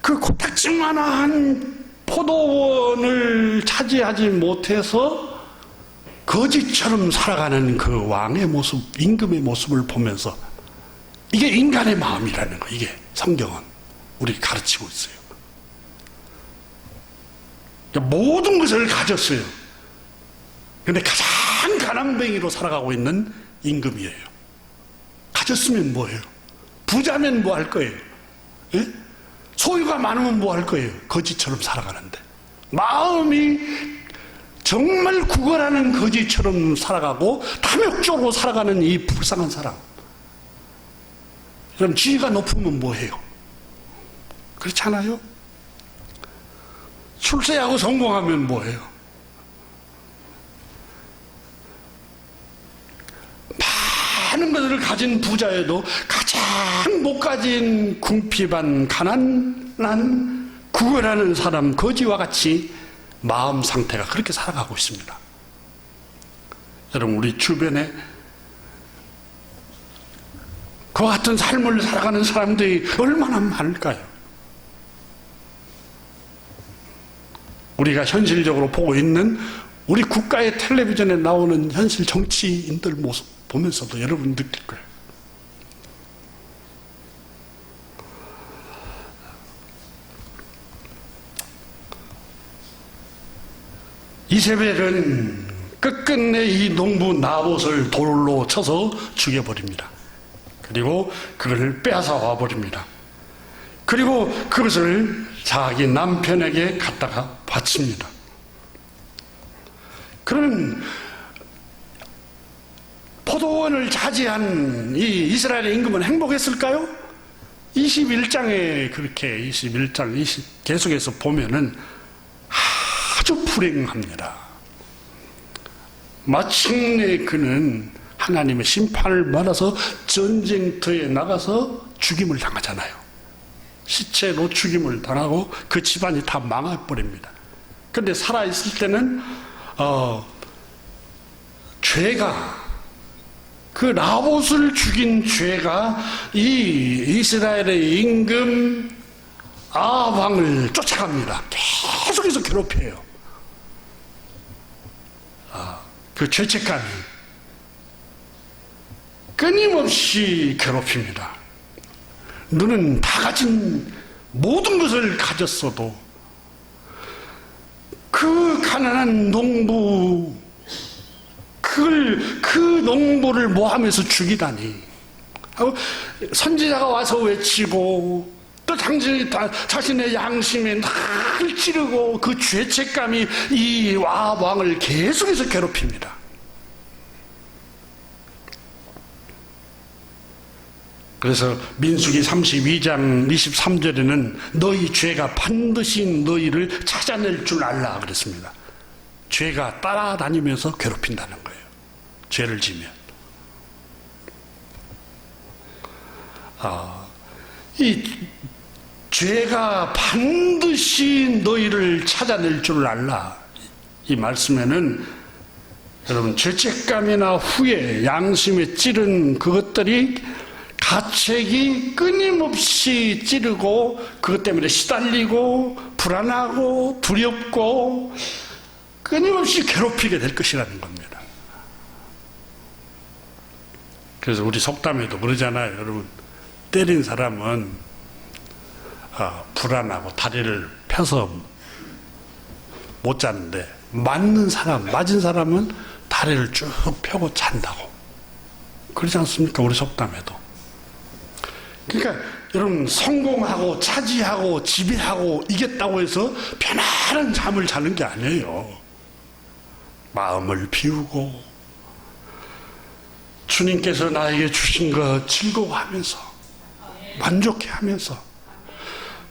S1: 그 코딱지만한 포도원을 차지하지 못해서 거지처럼 살아가는 그 왕의 모습, 임금의 모습을 보면서 이게 인간의 마음이라는 거. 이게 성경은 우리 가르치고 있어요. 그러니까 모든 것을 가졌어요. 그런데 가장 가난뱅이로 살아가고 있는 임금이에요. 가졌으면 뭐예요? 부자면 뭐 할 거예요? 예? 소유가 많으면 뭐 할 거예요? 거지처럼 살아가는데 마음이 정말 구걸하는 거지처럼 살아가고 탐욕적으로 살아가는 이 불쌍한 사람. 그럼 지위가 높으면 뭐해요? 그렇지 않아요? 출세하고 성공하면 뭐해요? 많은 것을 가진 부자여도 가장 못 가진 궁핍한 가난한 구걸하는 사람 거지와 같이 마음 상태가 그렇게 살아가고 있습니다. 여러분, 우리 주변에 그와 같은 삶을 살아가는 사람들이 얼마나 많을까요? 우리가 현실적으로 보고 있는 우리 국가의 텔레비전에 나오는 현실 정치인들 모습 보면서도 여러분 느낄 거예요. 이세벨은 끝끝내 이 농부 나봇을 돌로 쳐서 죽여버립니다. 그리고 그걸 빼앗아 와버립니다. 그리고 그것을 자기 남편에게 갖다가 바칩니다. 그러면 포도원을 차지한 이 이스라엘의 임금은 행복했을까요? 21장에 그렇게 21장 20 계속해서 보면은 아주 불행합니다. 마침내 그는 하나님의 심판을 받아서 전쟁터에 나가서 죽임을 당하잖아요. 시체로 죽임을 당하고 그 집안이 다 망해버립니다. 그런데 살아있을 때는 죄가 그 나봇을 죽인 죄가 이 이스라엘의 임금 아합 왕을 쫓아갑니다. 계속해서 괴롭혀요. 그 죄책감이 끊임없이 괴롭힙니다. 너는 다 가진 모든 것을 가졌어도 그 가난한 농부 그 농부를 모함해서 죽이다니. 선지자가 와서 외치고 또 당신이 자신의 양심에 날 찌르고 그 죄책감이 이 아합 왕을 계속해서 괴롭힙니다. 그래서 민수기 32장 23절에는 너희 죄가 반드시 너희를 찾아낼 줄 알라 그랬습니다. 죄가 따라다니면서 괴롭힌다는 거예요. 죄를 지면. 이 죄가 반드시 너희를 찾아낼 줄 알라. 이 말씀에는 여러분 죄책감이나 후회, 양심에 찌른 그것들이 가책이 끊임없이 찌르고 그것 때문에 시달리고 불안하고 두렵고 끊임없이 괴롭히게 될 것이라는 겁니다. 그래서 우리 속담에도 그러잖아요. 여러분, 때린 사람은 불안하고 다리를 펴서 못 자는데 맞는 사람은 다리를 쭉 펴고 잔다고. 그러지 않습니까? 우리 속담에도. 그러니까 여러분, 성공하고 차지하고 지배하고 이겼다고 해서 편안한 잠을 자는 게 아니에요. 마음을 비우고 주님께서 나에게 주신 것 즐거워하면서 만족해하면서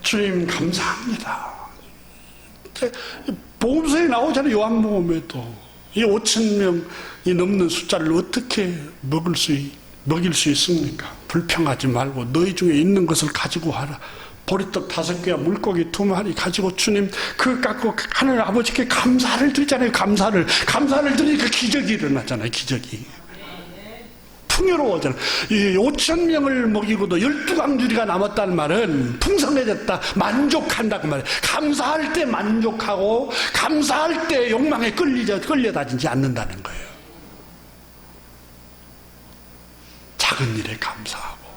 S1: 주님 감사합니다. 복음서에 나오잖아요. 요한복음에도 이 5,000명이 넘는 숫자를 어떻게 먹일 수 있습니까? 불평하지 말고 너희 중에 있는 것을 가지고 하라. 보리떡 5개와 물고기 2마리 가지고 주님 그 갖고 하늘 아버지께 감사를 드리잖아요. 감사를 드리니까 기적이 일어나잖아요. 기적이 풍요로워잖아요. 이 5,000명을 먹이고도 12강주리가 남았다는 말은 풍성해졌다, 만족한다 그 말이에요. 감사할 때 만족하고 감사할 때 욕망에 끌려다니지 않는다는 거예요. 작은 일에 감사하고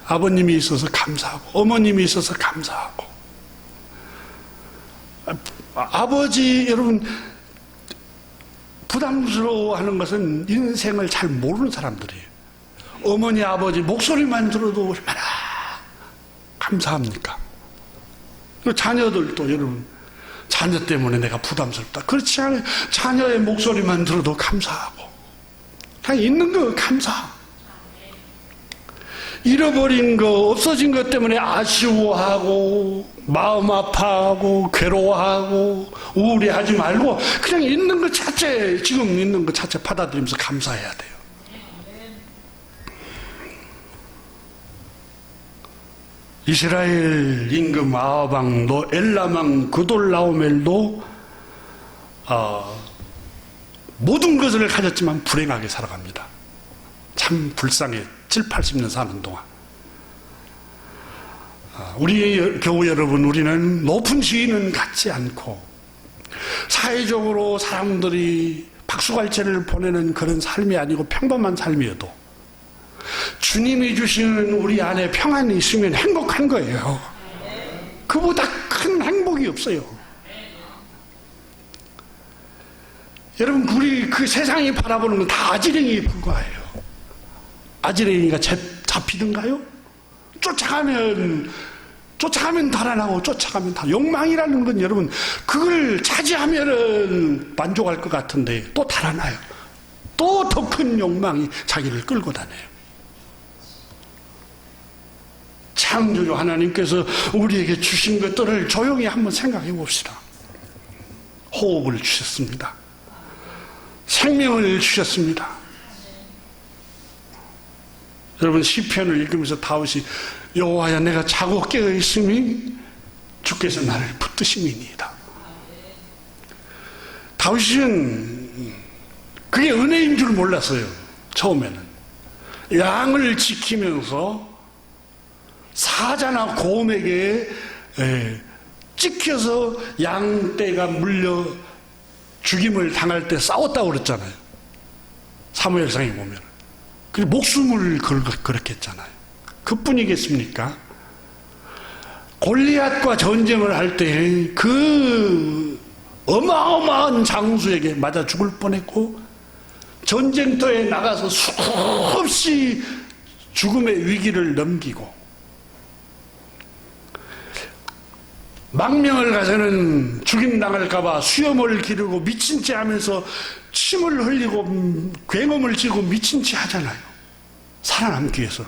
S1: 아버님이 있어서 감사하고 어머님이 있어서 감사하고. 아버지 여러분 부담스러워하는 것은 인생을 잘 모르는 사람들이에요. 어머니 아버지 목소리만 들어도 얼마나 감사합니까? 자녀들도 여러분 자녀 때문에 내가 부담스럽다 그렇지 않아요. 자녀의 목소리만 들어도 감사하고 그냥 있는 거 감사. 잃어버린 거 없어진 것 때문에 아쉬워하고 마음 아파하고 괴로워하고 우울해하지 말고 그냥 있는 것 자체, 지금 있는 것 자체 받아들이면서 감사해야 돼요. 이스라엘 임금 아합왕도 엘람왕 그돌라오멜도 모든 것을 가졌지만 불행하게 살아갑니다. 참 불쌍해. 7, 80년 사는 동안. 우리 교우 여러분, 우리는 높은 지위는 갖지 않고 사회적으로 사람들이 박수갈채를 보내는 그런 삶이 아니고 평범한 삶이어도 주님이 주시는 우리 안에 평안이 있으면 행복한 거예요. 그보다 큰 행복이 없어요. 여러분, 우리 그 세상이 바라보는 건 다 아지랭이에 불과해요. 아지랭이가 잡히던가요? 쫓아가면 달아나고 쫓아가면 욕망이라는 건 여러분 그걸 차지하면은 만족할 것 같은데 또 달아나요. 또 더 큰 욕망이 자기를 끌고 다녀요. 창조주 하나님께서 우리에게 주신 것들을 조용히 한번 생각해 봅시다. 호흡을 주셨습니다. 생명을 주셨습니다. 여러분 시편을 읽으면서 다윗이 여호와야 내가 자고 깨어 있으니 주께서 나를 붙드심이니이다. 다윗은 그게 은혜인 줄 몰랐어요. 처음에는 양을 지키면서 사자나 곰에게 찍혀서 양떼가 물려 죽임을 당할 때 싸웠다고 그랬잖아요. 사무엘상에 보면. 그리고 목숨을 걸고 그렇게 했잖아요. 그뿐이겠습니까? 골리앗과 전쟁을 할 때 그 어마어마한 장수에게 맞아 죽을 뻔했고 전쟁터에 나가서 수없이 죽음의 위기를 넘기고 망명을 가서는 죽임당할까봐 수염을 기르고 미친 채 하면서 침을 흘리고 굉음을 지고 미친 채 하잖아요. 살아남기 위해서.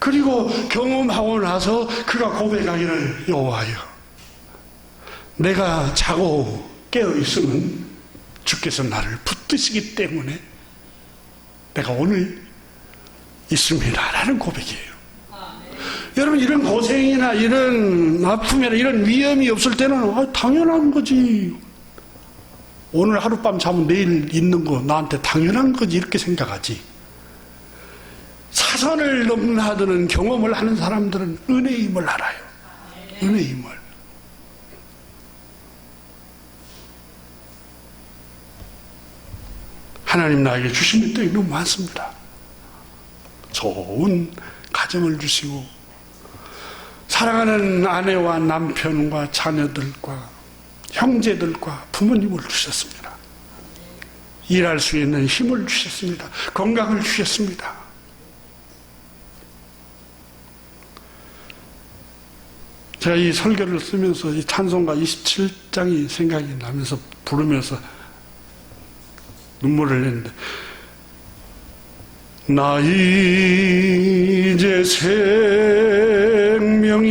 S1: 그리고 경험하고 나서 그가 고백하기를 여호와여 내가 자고 깨어 있으면 주께서 나를 붙드시기 때문에 내가 오늘 있습니다 라는 고백이에요. 여러분 이런 고생이나 이런 아픔이나 이런 위험이 없을 때는 당연한 거지. 오늘 하룻밤 자면 내일 있는 거 나한테 당연한 거지 이렇게 생각하지. 사선을 넘나드는 경험을 하는 사람들은 은혜의 힘을 알아요. 은혜의 힘을. 하나님 나에게 주신 것들이 너무 많습니다. 좋은 가정을 주시고 사랑하는 아내와 남편과 자녀들과 형제들과 부모님을 주셨습니다. 일할 수 있는 힘을 주셨습니다. 건강을 주셨습니다. 제가 이 설교를 쓰면서 이 찬송가 27장이 생각이 나면서 부르면서 눈물을 냈는데 나 이제 생명이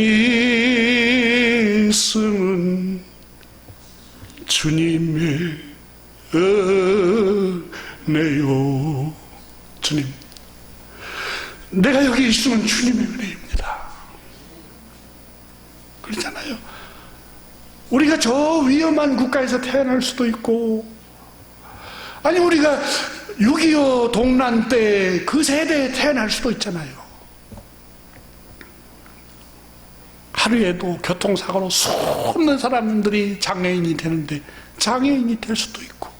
S1: 있음은 주님의 은혜요. 주님, 내가 여기 있으면 주님의 은혜입니다. 그렇잖아요. 우리가 저 위험한 국가에서 태어날 수도 있고, 아니 우리가 6.25 동란 때 그 세대에 태어날 수도 있잖아요. 하루에도 교통사고로 수없는 사람들이 장애인이 되는데 장애인이 될 수도 있고,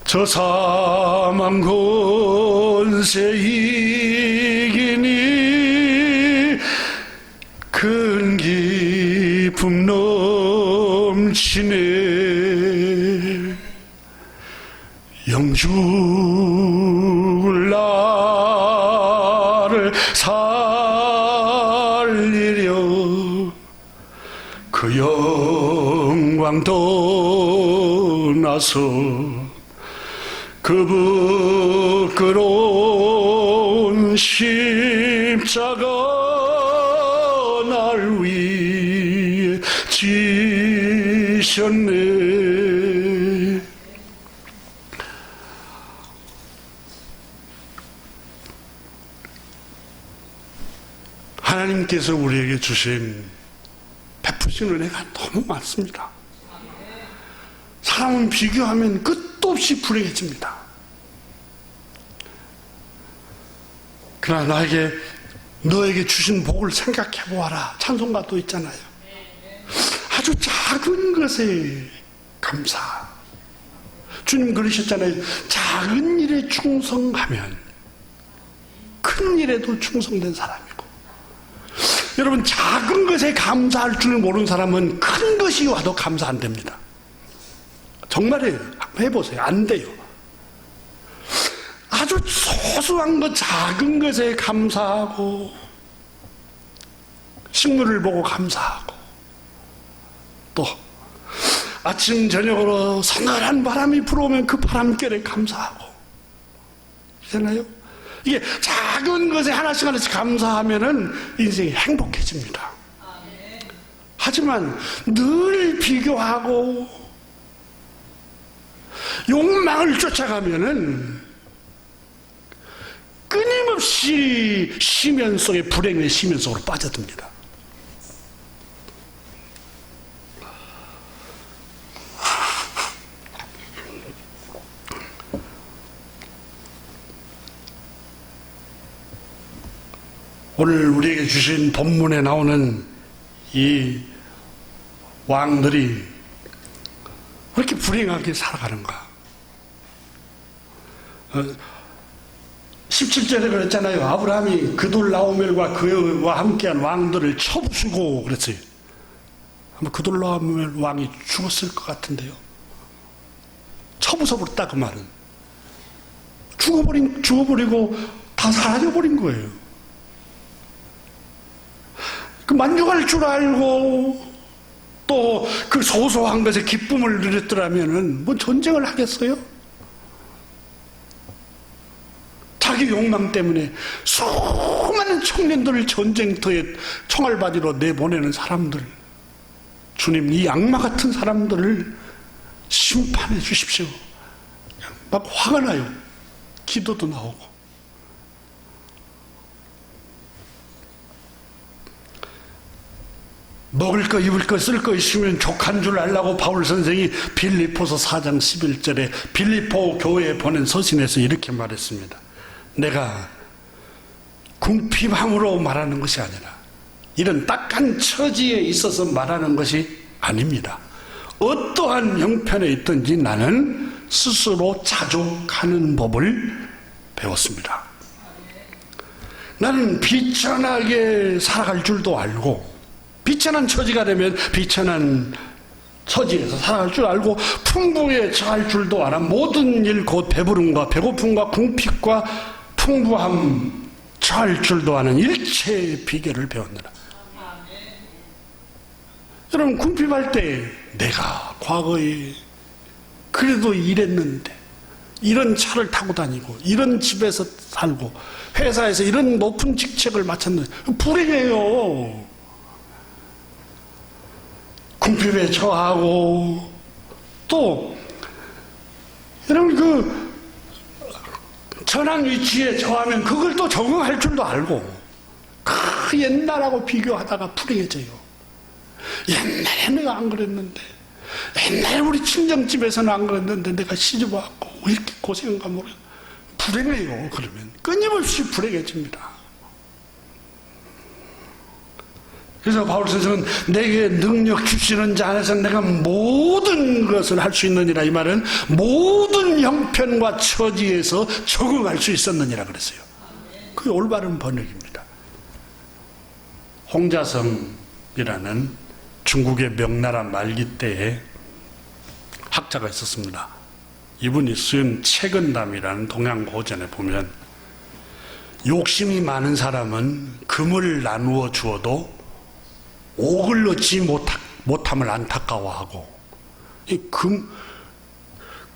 S1: 저 사망 권세 이기니 큰 기쁨 넘치네. 영죽을 나를 살리려 그 영광 떠나서 그 부끄러운 십자가 날 위해 지셨네. 하나님께서 우리에게 주신 베푸신 은혜가 너무 많습니다. 사람은 비교하면 끝도 없이 불행해집니다. 그러나 너에게 주신 복을 생각해 보아라. 찬송가도 있잖아요. 아주 작은 것에 감사. 주님 그러셨잖아요. 작은 일에 충성하면 큰 일에도 충성된 사람이고, 여러분 작은 것에 감사할 줄 모르는 사람은 큰 것이 와도 감사 안 됩니다. 정말이에요. 한번 해보세요. 안 돼요. 아주 소소한 것, 작은 것에 감사하고, 식물을 보고 감사하고, 또 아침 저녁으로 서늘한 바람이 불어오면 그 바람결에 감사하고, 그렇잖아요. 이게 작은 것에 하나씩 감사하면은 인생이 행복해집니다. 하지만 늘 비교하고 욕망을 쫓아가면은 끊임없이 심연 속에, 불행의 심연 속으로 빠져듭니다. 오늘 우리에게 주신 본문에 나오는 이 왕들이 왜 이렇게 불행하게 살아가는가? 17절에 그랬잖아요. 아브라함이 그돌라오멜과 그와 함께한 왕들을 쳐부수고 그랬어요. 아마 그돌라오멜 왕이 죽었을 것 같은데요. 쳐부숴버렸다 그 말은. 죽어버리고 다 사라져버린 거예요. 그 만족할 줄 알고 또 그 소소한 것에 기쁨을 누렸더라면은 뭐 전쟁을 하겠어요? 자기 욕망 때문에 수많은 청년들을 전쟁터에 총알바지로 내보내는 사람들, 주님 이 악마 같은 사람들을 심판해 주십시오. 막 화가 나요. 기도도 나오고. 먹을 거 입을 거 쓸 거 있으면 족한 줄 알라고 바울 선생이 빌립보서 4장 11절에 빌립보 교회에 보낸 서신에서 이렇게 말했습니다. 내가 궁핍함으로 말하는 것이 아니라 이런 딱한 처지에 있어서 말하는 것이 아닙니다. 어떠한 형편에 있든지 나는 스스로 자족하는 법을 배웠습니다. 나는 비천하게 살아갈 줄도 알고, 비천한 처지가 되면 비천한 처지에서 살아갈 줄 알고, 풍부에 처할 줄도 알아. 모든 일 곧 배부름과 배고픔과 궁핍과 풍부함 처할 줄도 아는 일체의 비결을 배웠느라. 여러분 궁핍할 때 내가 과거에 그래도 이랬는데, 이런 차를 타고 다니고, 이런 집에서 살고, 회사에서 이런 높은 직책을 맡았는데 불행해요. 궁핍에 처하고, 또 여러분 그 전한 위치에 처하면 그걸 또 적응할 줄도 알고, 그 옛날하고 비교하다가 불행해져요. 옛날에 내가 안 그랬는데, 옛날에 우리 친정집에서는 안 그랬는데 내가 시집 왔고 왜 이렇게 고생한가 모르겠어. 불행해요. 그러면 끊임없이 불행해집니다. 그래서 바울 선생은 내게 능력 주시는 자 안에서 내가 모든 것을 할 수 있느니라. 이 말은 모든 어떤 형편과 처지에서 적응할 수 있었느니라 그랬어요. 그게 올바른 번역입니다. 홍자성이라는 중국의 명나라 말기 때에 학자가 있었습니다. 이분이 쓴 채근담이라는 동양고전에 보면 욕심이 많은 사람은 금을 나누어 주어도 옥을 얻지 못함을 안타까워하고,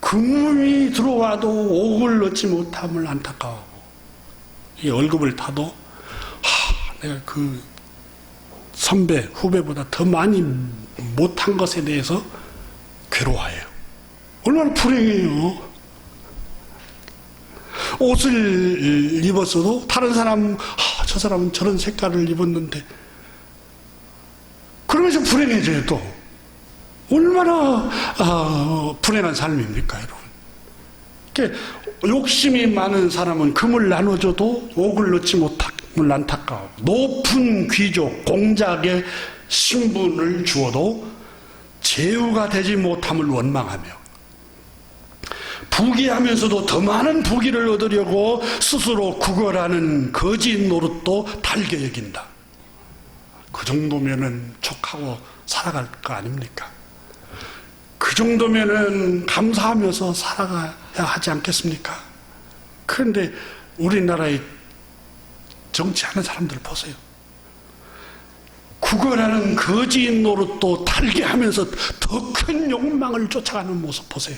S1: 금이 들어와도 옥을 얻지 못함을 안타까워하고, 이 월급을 타도 내가 그 선배, 후배보다 더 많이 못한 것에 대해서 괴로워해요. 얼마나 불행해요. 옷을 입었어도 다른 사람, 저 사람은 저런 색깔을 입었는데, 그러면서 불행해져요. 또 얼마나 불행한 삶입니까, 여러분? 그러니까 욕심이 많은 사람은 금을 나눠줘도 옥을 얻지 못함을 안타까워하고, 높은 귀족, 공작의 신분을 주어도 제후가 되지 못함을 원망하며, 부귀하면서도 더 많은 부귀를 얻으려고 스스로 구걸하는 거짓 노릇도 달게 여긴다. 그 정도면은 족하고 살아갈 거 아닙니까? 그 정도면은 감사하면서 살아가야 하지 않겠습니까? 그런데 우리나라의 정치하는 사람들 보세요. 구걸하는 거짓 노릇도 달게 하면서 더 큰 욕망을 쫓아가는 모습 보세요.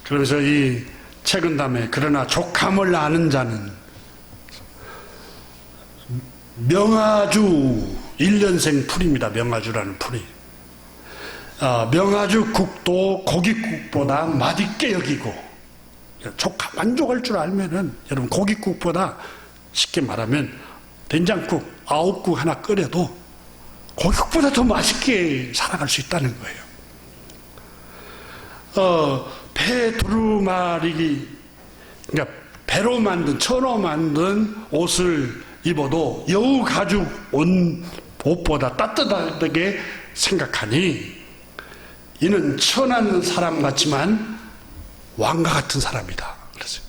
S1: 그러면서 이 채근담에 그러나 족함을 아는 자는 명아주 1년생 풀입니다. 명아주라는 풀이. 명아주 국도 고깃국보다 맛있게 여기고, 만족할 줄 알면은 여러분 고깃국보다 쉽게 말하면 된장국, 아욱국 하나 끓여도 고깃국보다 더 맛있게 살아갈 수 있다는 거예요. 배 두루마리, 그러니까 배로 만든, 천으로 만든 옷을 입어도 여우 가죽 옷보다 따뜻하게 생각하니 이는 천한 사람 같지만 왕과 같은 사람이다. 그랬어요.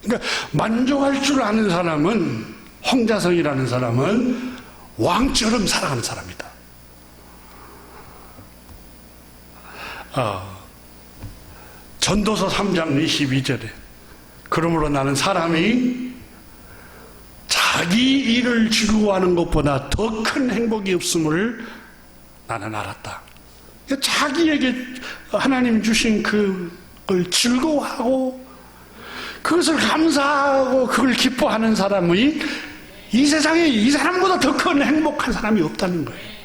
S1: 그러니까 만족할 줄 아는 사람은, 홍자성이라는 사람은 왕처럼 살아가는 사람이다. 전도서 3장 22절에 그러므로 나는 사람이 자기 일을 즐거워하는 것보다 더 큰 행복이 없음을 나는 알았다. 자기에게 하나님 주신 그걸 즐거워하고 그것을 감사하고 그걸 기뻐하는 사람이 이 세상에 이 사람보다 더 큰 행복한 사람이 없다는 거예요.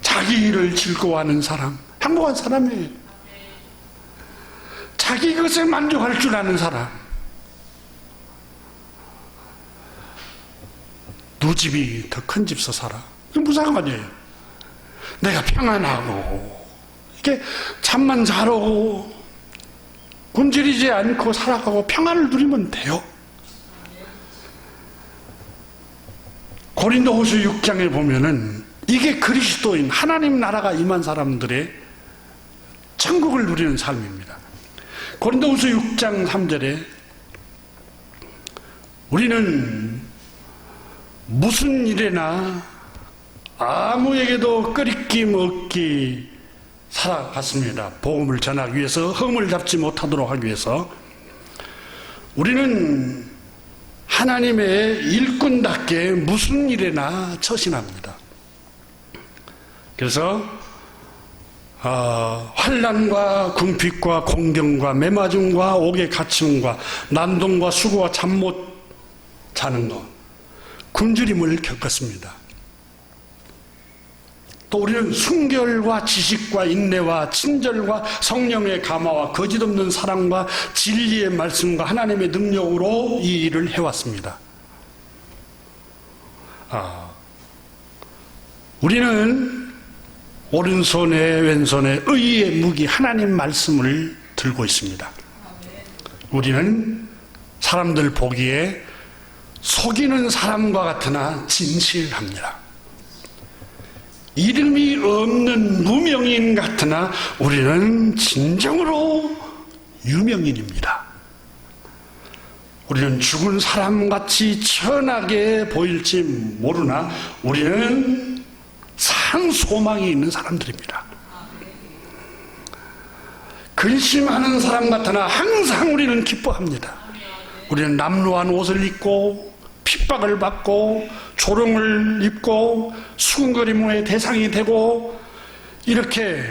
S1: 자기 일을 즐거워하는 사람, 행복한 사람이에요. 자기 것에 만족할 줄 아는 사람. 누집이 더 큰 집서 살아. 이게 무슨 상관이에요? 내가 평안하고, 이렇게 잠만 잘 오고, 굶주리지 않고 살아가고 평안을 누리면 돼요. 고린도후서 6장에 보면은 이게 그리스도인 하나님 나라가 임한 사람들의 천국을 누리는 삶입니다. 고린도후서 6장 3절에 우리는 무슨 일에나 아무에게도 끄리낌 없기 살아갔습니다. 복음을 전하기 위해서, 흠을 잡지 못하도록 하기 위해서 우리는 하나님의 일꾼답게 무슨 일에나 처신합니다. 그래서 환난과 궁핍과 공경과 매맞음과 옥에 갇힘과 난동과 수고와 잠 못 자는 것, 굶주림을 겪었습니다. 또 우리는 순결과 지식과 인내와 친절과 성령의 감화와 거짓없는 사랑과 진리의 말씀과 하나님의 능력으로 이 일을 해왔습니다. 우리는 오른손에 왼손에 의의 무기 하나님 말씀을 들고 있습니다. 우리는 사람들 보기에 속이는 사람과 같으나 진실합니다. 이름이 없는 무명인 같으나 우리는 진정으로 유명인입니다. 우리는 죽은 사람같이 천하게 보일지 모르나 우리는 산 소망이 있는 사람들입니다. 근심하는 사람 같으나 항상 우리는 기뻐합니다. 우리는 남루한 옷을 입고 핍박을 받고 조롱을 입고 수군거림의 대상이 되고 이렇게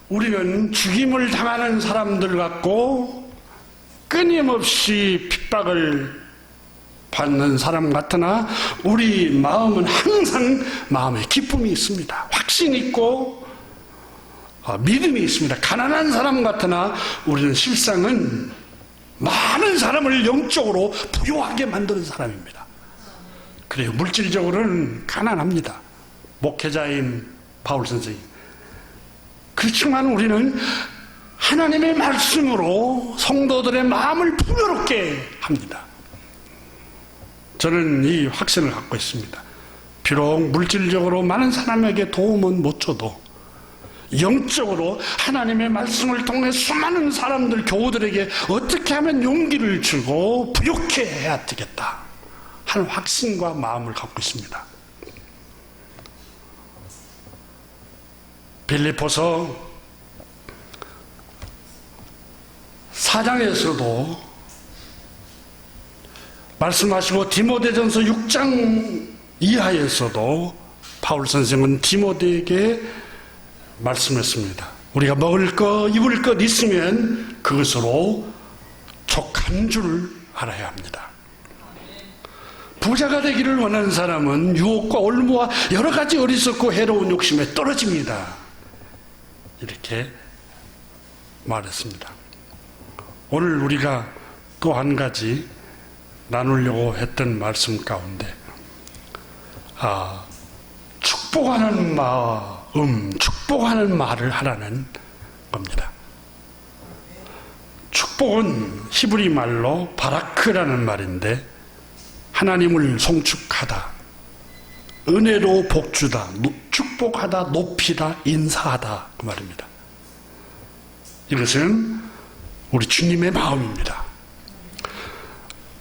S1: 우리는 죽임을 당하는 사람들 같고 끊임없이 핍박을 받는 사람 같으나 우리 마음은 항상 마음에 기쁨이 있습니다. 확신이 있고 믿음이 있습니다. 가난한 사람 같으나 우리는 실상은 많은 사람을 영적으로 부유하게 만드는 사람입니다. 그래요. 물질적으로는 가난합니다. 목회자인 바울 선생님. 그렇지만 우리는 하나님의 말씀으로 성도들의 마음을 풍요롭게 합니다. 저는 이 확신을 갖고 있습니다. 비록 물질적으로 많은 사람에게 도움은 못 줘도 영적으로 하나님의 말씀을 통해 수많은 사람들, 교우들에게 어떻게 하면 용기를 주고 부욕해 해야 되겠다 하는 확신과 마음을 갖고 있습니다. 빌립보서 4장에서도 말씀하시고 디모데전서 6장 이하에서도 바울 선생은 디모데에게 말씀했습니다. 우리가 먹을 것, 입을 것 있으면 그것으로 족한 줄 알아야 합니다. 부자가 되기를 원하는 사람은 유혹과 올무와 여러 가지 어리석고 해로운 욕심에 떨어집니다. 이렇게 말했습니다. 오늘 우리가 또 한 가지 나누려고 했던 말씀 가운데 축복하는 마음, 축복하는 말을 하라는 겁니다. 축복은 히브리 말로 바라크라는 말인데 하나님을 송축하다, 은혜로 복주다, 축복하다, 높이다, 인사하다 그 말입니다. 이것은 우리 주님의 마음입니다.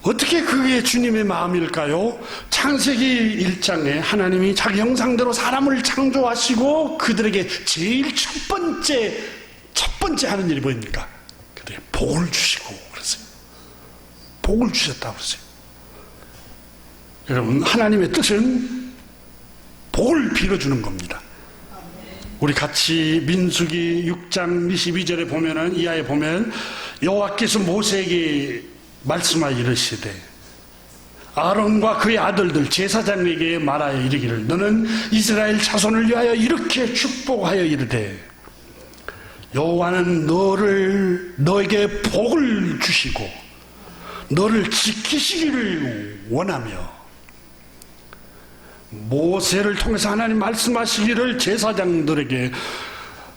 S1: 어떻게 그게 주님의 마음일까요? 창세기 1장에 하나님이 자기 형상대로 사람을 창조하시고 그들에게 제일 첫 번째 하는 일이 뭐입니까? 그들에게 복을 주시고 그랬어요. 복을 주셨다고 그랬어요. 여러분, 하나님의 뜻은 복을 빌어주는 겁니다. 우리 같이 민수기 6장 22절에 보면은, 이하에 보면 여호와께서 모세에게 말씀하여 이르시되 아론과 그의 아들들 제사장에게 말하여 이르기를 너는 이스라엘 자손을 위하여 이렇게 축복하여 이르되 여호와는 너에게 복을 주시고 너를 지키시기를 원하며 모세를 통해서 하나님 말씀하시기를 제사장들에게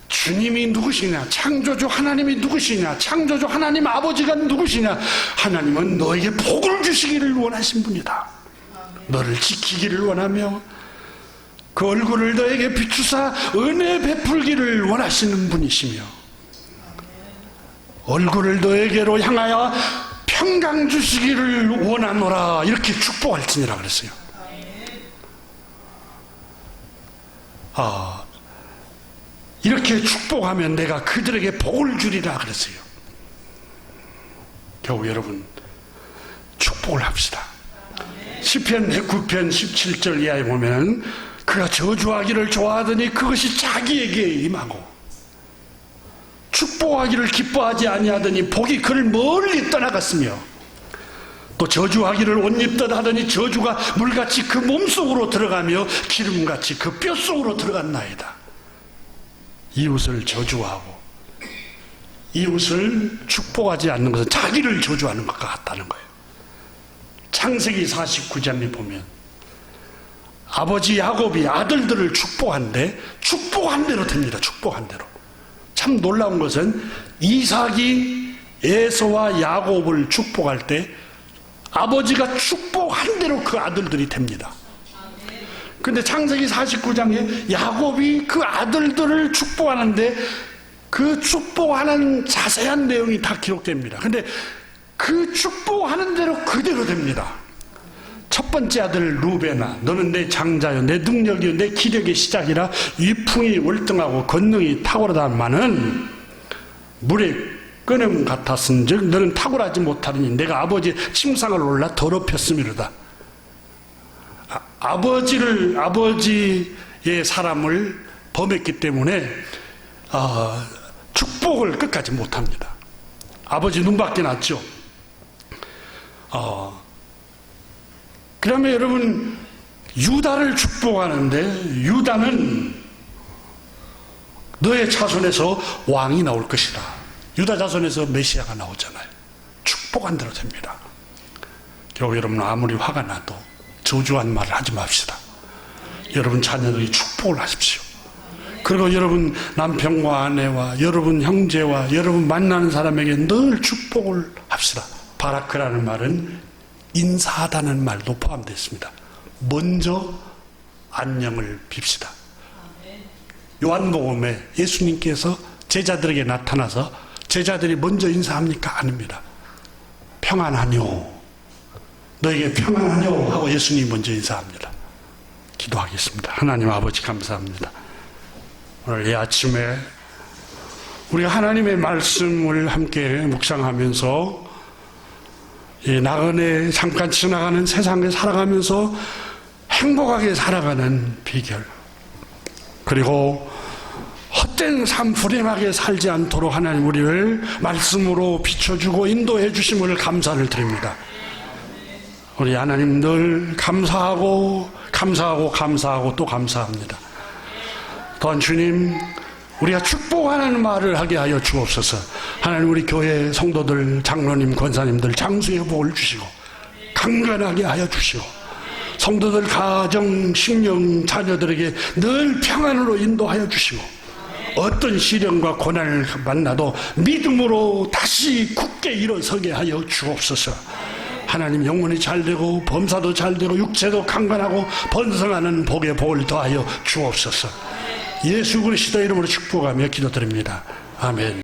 S1: 주님이 누구시냐, 창조주 하나님이 누구시냐, 창조주 하나님 아버지가 누구시냐, 하나님은 너에게 복을 주시기를 원하신 분이다. 너를 지키기를 원하며 그 얼굴을 너에게 비추사 은혜 베풀기를 원하시는 분이시며 얼굴을 너에게로 향하여 평강 주시기를 원하노라, 이렇게 축복할지니라 그랬어요. 이렇게 축복하면 내가 그들에게 복을 주리라 그랬어요. 겨우 여러분, 축복을 합시다. 시편 109편 17절 이하에 보면 그가 저주하기를 좋아하더니 그것이 자기에게 임하고 축복하기를 기뻐하지 아니하더니 복이 그를 멀리 떠나갔으며 또 저주하기를 옷 입듯 하더니 저주가 물같이 그 몸속으로 들어가며 기름같이 그 뼛속으로 들어갔나이다. 이웃을 저주하고 이웃을 축복하지 않는 것은 자기를 저주하는 것과 같다는 거예요. 창세기 49장에 보면 아버지 야곱이 아들들을 축복한데 축복한 대로 됩니다. 축복한 대로. 참 놀라운 것은 이삭이 에서와 야곱을 축복할 때 아버지가 축복한 대로 그 아들들이 됩니다. 근데 창세기 49장에 야곱이 그 아들들을 축복하는데 그 축복하는 자세한 내용이 다 기록됩니다. 근데 그 축복하는 대로 그대로 됩니다. 첫 번째 아들 루벤아, 너는 내 장자요, 내 능력이요, 내 기력의 시작이라 위풍이 월등하고 권능이 탁월하다마는 물의 끓음 같았은즉 너는 탁월하지 못하리니 내가 아버지의 침상을 올라 더럽혔음이로다. 아버지의 사람을 범했기 때문에 축복을 끝까지 못합니다. 아버지 눈밖에 났죠. 그 다음에 여러분 유다를 축복하는데 유다는 너의 자손에서 왕이 나올 것이다. 유다 자손에서 메시아가 나오잖아요. 축복한 대로 됩니다. 겨우 여러분 아무리 화가 나도 저주한 말을 하지 맙시다. 여러분 자녀들이 축복을 하십시오. 그리고 여러분 남편과 아내와 여러분 형제와 여러분 만나는 사람에게 늘 축복을 합시다. 바라크라는 말은 인사하다는 말도 포함되어 있습니다. 먼저 안녕을 빕시다. 요한복음에 예수님께서 제자들에게 나타나서 제자들이 먼저 인사합니까? 아닙니다. 평안하뇨, 너에게 평안하뇨 하고 예수님이 먼저 인사합니다. 기도하겠습니다. 하나님 아버지 감사합니다. 오늘 이 아침에 우리가 하나님의 말씀을 함께 묵상하면서 이 나그네 잠깐 지나가는 세상에 살아가면서 행복하게 살아가는 비결, 그리고 헛된 삶 불행하게 살지 않도록 하나님 우리를 말씀으로 비춰주고 인도해 주심을 감사를 드립니다. 우리 하나님 늘 감사하고 또 감사합니다. 또한 주님, 우리가 축복하는 말을 하게 하여 주옵소서. 하나님 우리 교회 성도들, 장로님, 권사님들 장수의 복을 주시고 강건하게 하여 주시고 성도들 가정, 식령, 자녀들에게 늘 평안으로 인도하여 주시고 어떤 시련과 고난을 만나도 믿음으로 다시 굳게 일어서게 하여 주옵소서. 하나님 영혼이 잘되고 범사도 잘되고 육체도 강건하고 번성하는 복의 복을 더하여 주옵소서. 예수 그리스도 이름으로 축복하며 기도드립니다. 아멘.